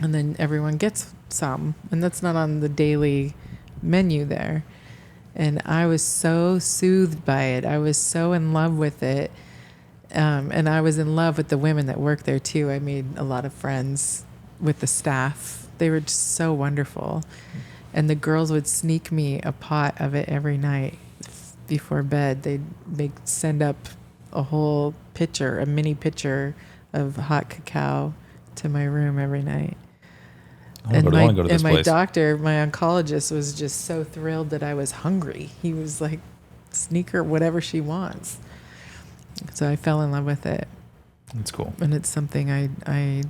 A: and then everyone gets some, and that's not on the daily menu there. And I was so soothed by it. I was so in love with it. And I was in love with the women that work there too. I made a lot of friends with the staff. They were just so wonderful. And the girls would sneak me a pot of it every night before bed. They'd send up a whole pitcher, a mini pitcher of hot cacao to my room every night.
B: I want to go to this
A: my
B: place.
A: doctor, my oncologist, was just so thrilled that I was hungry. He was like, sneak her whatever she wants. So I fell in love with it.
B: That's cool.
A: And it's something I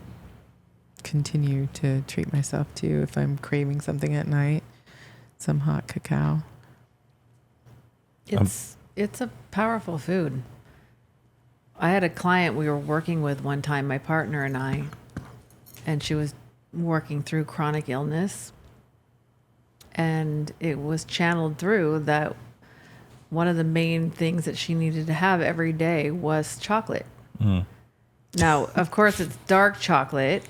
A: continue to treat myself to if I'm craving something at night. Some hot cacao.
C: It's a powerful food. I had a client we were working with one time, my partner and I, and she was working through chronic illness, and it was channeled through that one of the main things that she needed to have every day was chocolate. Now, of course, it's dark chocolate,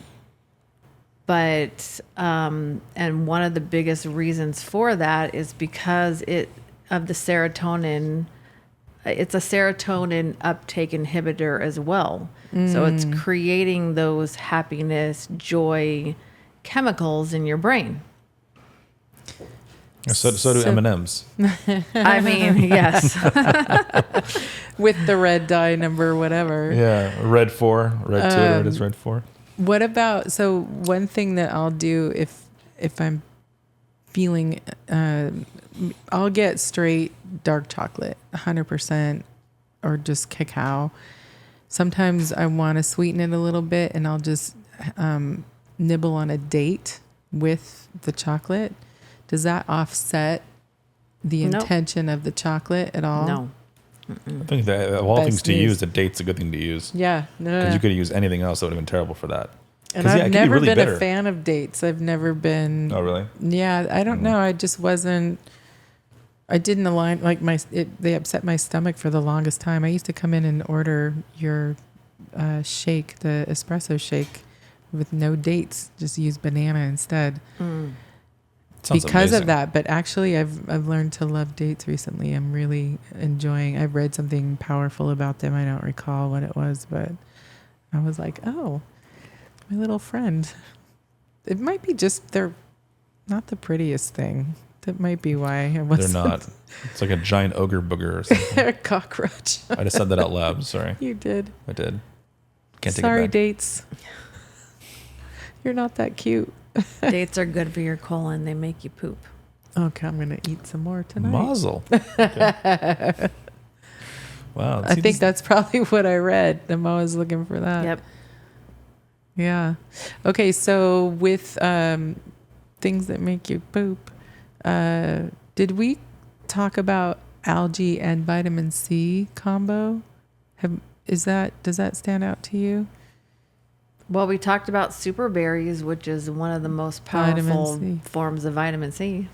C: but and one of the biggest reasons for that is because of the serotonin. It's a serotonin uptake inhibitor as well. So it's creating those happiness, joy chemicals in your brain.
B: So do M&Ms.
A: I
C: mean, yes.
A: With the red dye number, whatever.
B: Yeah, red 4, red 2, it is red 4.
A: What about, so one thing that I'll do if I'm feeling, I'll get straight dark chocolate, 100%, or just cacao. Sometimes I want to sweeten it a little bit, and I'll just nibble on a date with the chocolate, does that offset the
C: Nope.
A: intention of the chocolate at all?
C: No.
B: I think that of all
A: Best
B: things to
A: news.
B: use, the date's a good thing to use.
A: Yeah. No.
B: Because you could have used anything else that would have been terrible for that.
A: And
B: 'Cause,
A: I've
B: yeah, it could be
A: never
B: really
A: been
B: bitter.
A: a fan of dates. I've never been.
B: Oh, really?
A: Yeah, I don't know. I just wasn't. I didn't align. Like they upset my stomach for the longest time. I used to come in and order your shake, the espresso shake, with no dates. Just use banana instead.
B: Sounds
A: Because
B: amazing.
A: of that. But actually, I've learned to love dates recently. I'm really enjoying. I've read something powerful about them. I don't recall what it was, but I was like, oh, my little friend. It might be just they're not the prettiest thing. That might be why I wasn't.
B: They're not. It's like a giant ogre booger or something.
A: They're a cockroach.
B: I just said that out loud. Sorry.
A: You did.
B: I did. Can't take
A: Sorry,
B: it back.
A: dates. You're not that cute.
C: Dates are good for your colon. They make you poop.
A: Okay, I'm gonna eat some more tonight.
B: Mazel. Okay. Wow.
A: I think that's probably what I read. I'm always looking for that.
C: Yep.
A: Yeah. Okay, so with things that make you poop, did we talk about algae and vitamin C combo? Does that stand out to you?
C: Well, we talked about super berries, which is one of the most
A: Vitamin
C: powerful
A: C.
C: forms of vitamin C.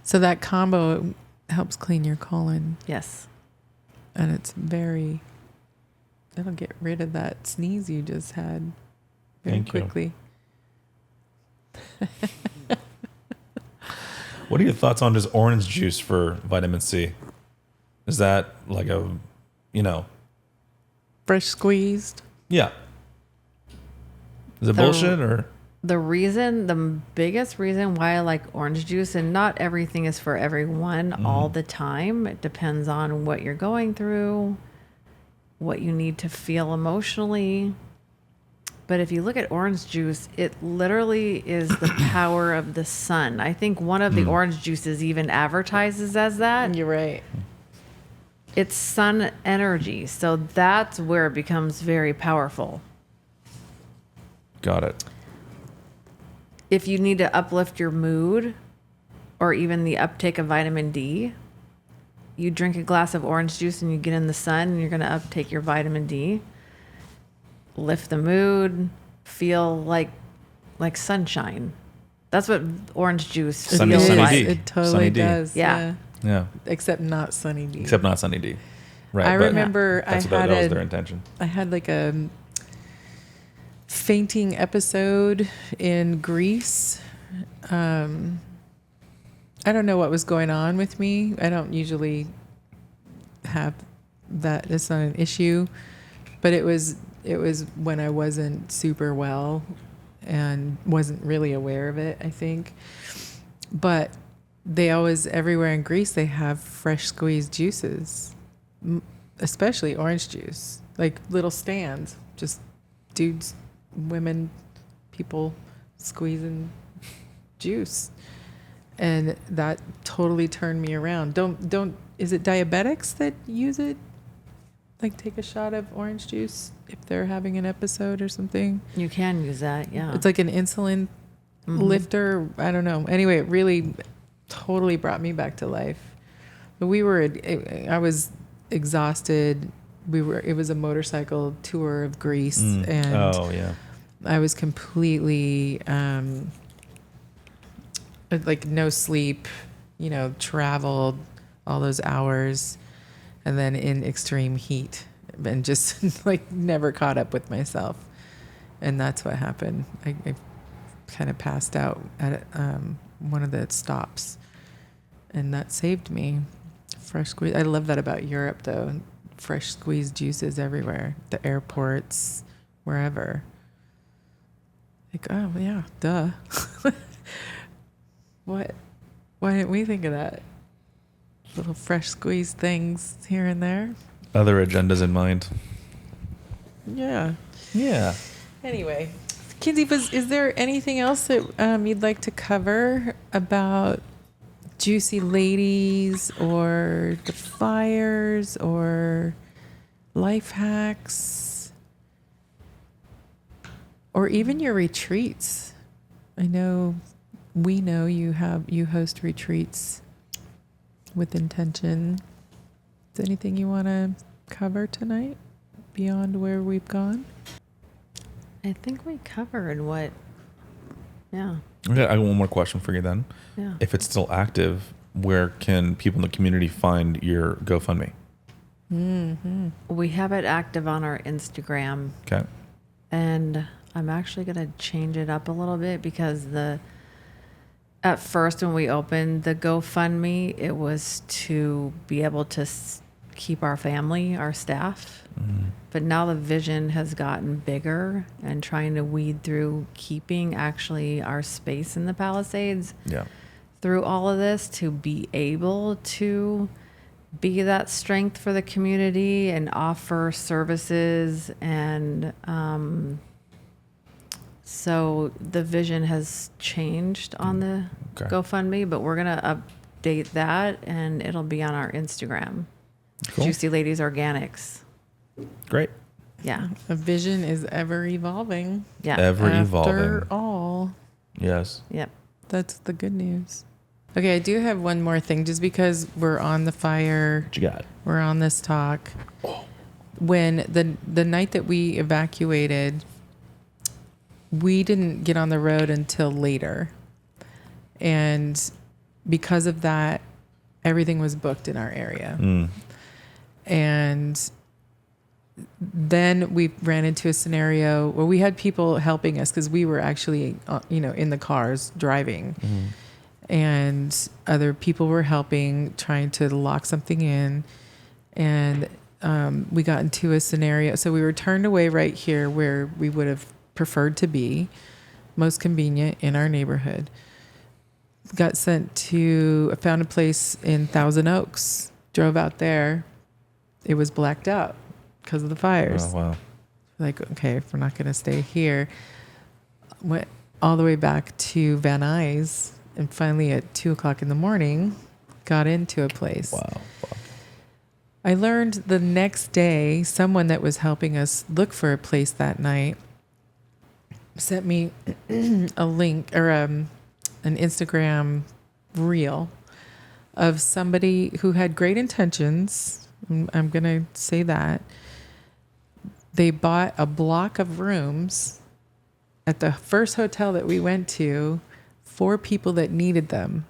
A: So that combo helps clean your colon,
C: Yes.
A: and it'll get rid of that sneeze you just had very
B: Thank you.
A: quickly.
B: What are your thoughts on just orange juice for vitamin C? Is that like
A: Fresh squeezed.
B: yeah. Is it
C: The-
B: bullshit or?
C: The biggest reason why I like orange juice, and not everything is for everyone all the time. It depends on what you're going through, what you need to feel emotionally. But if you look at orange juice, it literally is the power of the sun. I think one of the orange juices even advertises as that.
A: You're right.
C: It's sun energy. So that's where it becomes very powerful.
B: Got it.
C: If you need to uplift your mood or even the uptake of vitamin D, you drink a glass of orange juice and you get in the sun and you're going to uptake your vitamin D, lift the mood, feel like sunshine. That's what orange juice
B: Sunny-
C: feels
B: Sunny
C: like.
B: D.
A: It totally
B: Sunny D.
A: does.
C: Yeah.
B: Yeah.
A: Except not Sunny D.
B: Except not Sunny D. Right.
A: I
B: but
A: remember
B: that was their intention.
A: I had like a fainting episode in Greece. I don't know what was going on with me. I don't usually have that. It's not an issue, but it was when I wasn't super well and wasn't really aware of it, I think. But they always, everywhere in Greece, they have fresh squeezed juices, especially orange juice, like little stands, just dudes, women, people squeezing juice. And that totally turned me around. Is it diabetics that use it? Like take a shot of orange juice if they're having an episode or something?
C: You can use that, yeah.
A: It's like an insulin lifter. I don't know. Anyway, it really totally brought me back to life. But I was exhausted. It was a motorcycle tour of Greece, and
B: Oh yeah.
A: I was completely like no sleep, traveled all those hours and then in extreme heat and just like never caught up with myself. And that's what happened. I kind of passed out at one of the stops, and that saved me. Fresh squeeze. I love that about Europe though. Fresh squeezed juices everywhere, the airports, wherever. Like, oh yeah, duh. Why didn't we think of that? Little fresh squeezed things here and there.
B: Other agendas in mind.
A: Yeah.
B: Yeah.
A: Anyway, Kinzie, is there anything else that you'd like to cover about juicy ladies or the fires or life hacks? or even your retreats. I know, we know you host retreats with intention. Is there anything you want to cover tonight beyond where we've gone?
C: I think we covered what. Yeah.
B: Okay, I got one more question for you then.
C: Yeah.
B: If it's still active, where can people in the community find your GoFundMe?
A: Mm-hmm.
C: We have it active on our Instagram.
B: Okay.
C: And I'm actually going to change it up a little bit because at first when we opened the GoFundMe, it was to be able to keep our family, our staff.
B: Mm-hmm.
C: But now the vision has gotten bigger and trying to weed through keeping actually our space in the Palisades
B: Yeah.
C: through all of this to be able to be that strength for the community and offer services. And so the vision has changed on the
B: Okay.
C: GoFundMe, but we're going to update that and it'll be on our Instagram.
B: Cool.
C: Juicy Ladies Organics.
B: Great.
C: Yeah.
A: A vision is ever evolving.
C: Yeah.
B: Ever
A: After
B: evolving.
A: all,
B: Yes.
C: Yep.
A: that's the good news. Okay, I do have one more thing, just because we're on the fire.
B: What you got?
A: We're on this talk. When the night that we evacuated, we didn't get on the road until later. And because of that, everything was booked in our area.
B: Mm.
A: And then we ran into a scenario where we had people helping us because we were actually, in the cars driving.
B: Mm.
A: And other people were helping, trying to lock something in. And we got into a scenario. So we were turned away right here where we would have preferred to be, most convenient in our neighborhood. Got sent to, found a place in Thousand Oaks, drove out there. It was blacked out because of the fires.
B: Oh, wow.
A: Like, okay, if we're not going to stay here, went all the way back to Van Nuys. And finally at 2:00 in the morning, got into a place.
B: Wow.
A: I learned the next day, someone that was helping us look for a place that night sent me a link or an Instagram reel of somebody who had great intentions. I'm going to say that. They bought a block of rooms at the first hotel that we went to for people that needed them.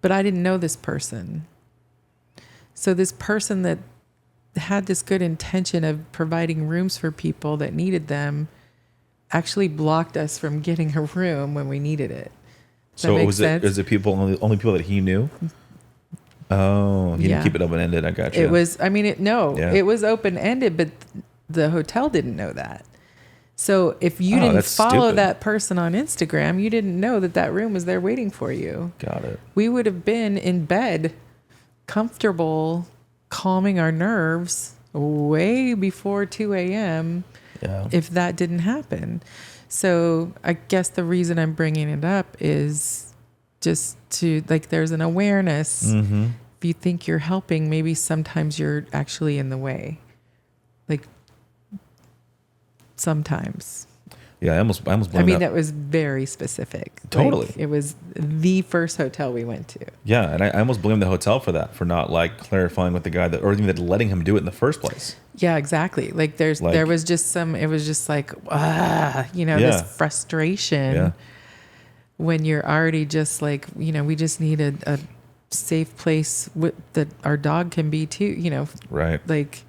A: But I didn't know this person. So this person that had this good intention of providing rooms for people that needed them actually blocked us from getting a room when we needed it. Does that make sense?
B: Is it people only people that he knew? Oh, he didn't keep it open ended. I got you.
A: It was,
B: Yeah.
A: it was open ended, but the hotel didn't know that. So if you didn't
B: that's
A: follow
B: stupid.
A: that person on Instagram, you didn't know that room was there waiting for you.
B: Got it.
A: We would have been in bed, comfortable, calming our nerves way before 2 a.m.
B: Yeah.
A: if that didn't happen. So I guess the reason I'm bringing it up is just to, like, there's an awareness.
B: Mm-hmm.
A: If you think you're helping, maybe sometimes you're actually in the way. Like, sometimes.
B: Yeah, I almost blamed
A: that was very specific.
B: Totally.
A: Like, it was the first hotel we went to.
B: Yeah, and I almost blamed the hotel for that, for not like clarifying with the guy that, or even letting him do it in the first place.
A: Yeah, exactly. Like there was just it was just like,
B: Yeah.
A: this frustration
B: Yeah.
A: when you're already just like, we just need a safe place that our dog can be too,
B: Right.
A: like,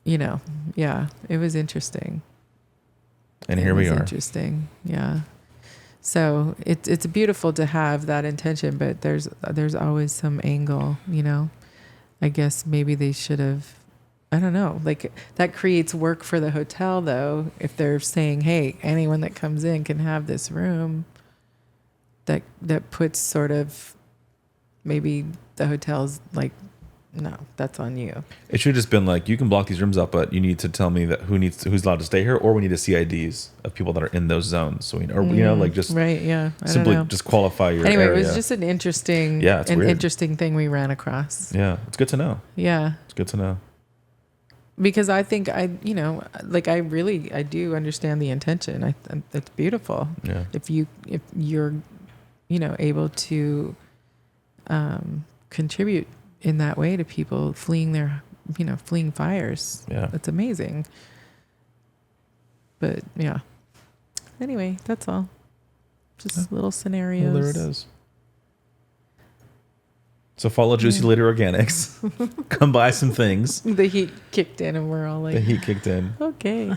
B: Yeah.
A: yeah, it was interesting.
B: And here we are.
A: Interesting. Yeah. So it's beautiful to have that intention, but there's always some angle, I guess maybe they should have, I don't know, like that creates work for the hotel though. If they're saying, hey, anyone that comes in can have this room, that puts sort of, maybe the hotel's like, no, that's on you.
B: It should have just been like, you can block these rooms up, but you need to tell me that who's allowed to stay here, or we need to see IDs of people that are in those zones. So just
A: right, yeah. I
B: simply
A: don't know.
B: just qualify your
A: Anyway,
B: area.
A: it was just an interesting,
B: Yeah, it's weird.
A: interesting thing we ran across.
B: Yeah, it's good to know.
A: Yeah.
B: It's good to know.
A: because I think I do understand the intention. It's beautiful.
B: Yeah.
A: If you're, able to contribute in that way to people fleeing fires.
B: Yeah.
A: That's amazing. But yeah. Anyway, that's all. Just little scenarios.
B: Well, there it is. So follow Juicy Lady Organics. Come buy some things.
A: The heat kicked in and we're all like,
B: The heat kicked in.
A: okay.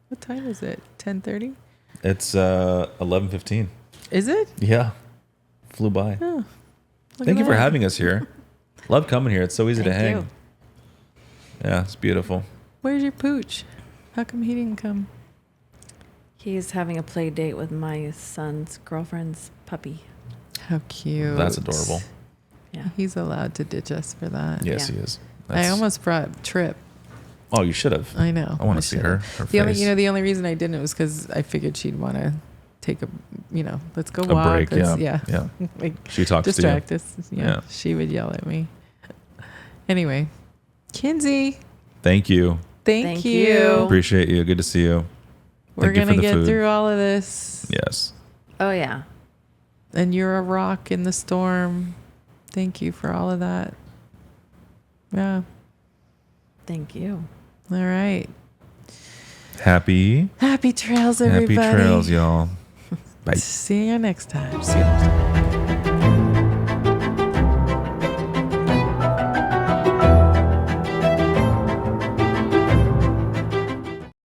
A: What time is it? 10:30?
B: It's 11:15.
A: Is it?
B: Yeah. Flew by.
A: Oh,
B: Thank you for having us here. Love coming here. It's so easy to
C: Thank
B: hang.
C: you.
B: Yeah, it's beautiful.
A: Where's your pooch? How come he didn't come?
C: He's having a play date with my son's girlfriend's puppy.
A: How cute.
B: That's adorable.
C: Yeah.
A: He's allowed to ditch us for that.
B: Yes,
C: Yeah.
B: he is.
A: I almost brought Trip.
B: Oh, you should have.
A: I know.
B: I want to see her.
A: The
B: face.
A: the only reason I didn't was because I figured she'd want to take let's go
B: A
A: walk.
B: break. Yeah.
A: Yeah. Like,
B: She talks
A: distract
B: to you.
A: us. Yeah.
B: Yeah.
A: She would yell at me. Anyway, Kinzie,
B: Thank you.
A: thank
C: Thank
A: you.
C: you.
B: Appreciate you. Good to see you.
A: We're
B: Thank you for
A: gonna
B: the
A: get
B: food.
A: through all of this.
B: Yes.
C: Oh, yeah.
A: And you're a rock in the storm. Thank you for all of that. Yeah.
C: Thank you.
A: All right.
B: Happy
A: Happy trails, everybody.
B: trails, y'all. Bye.
A: See you next time.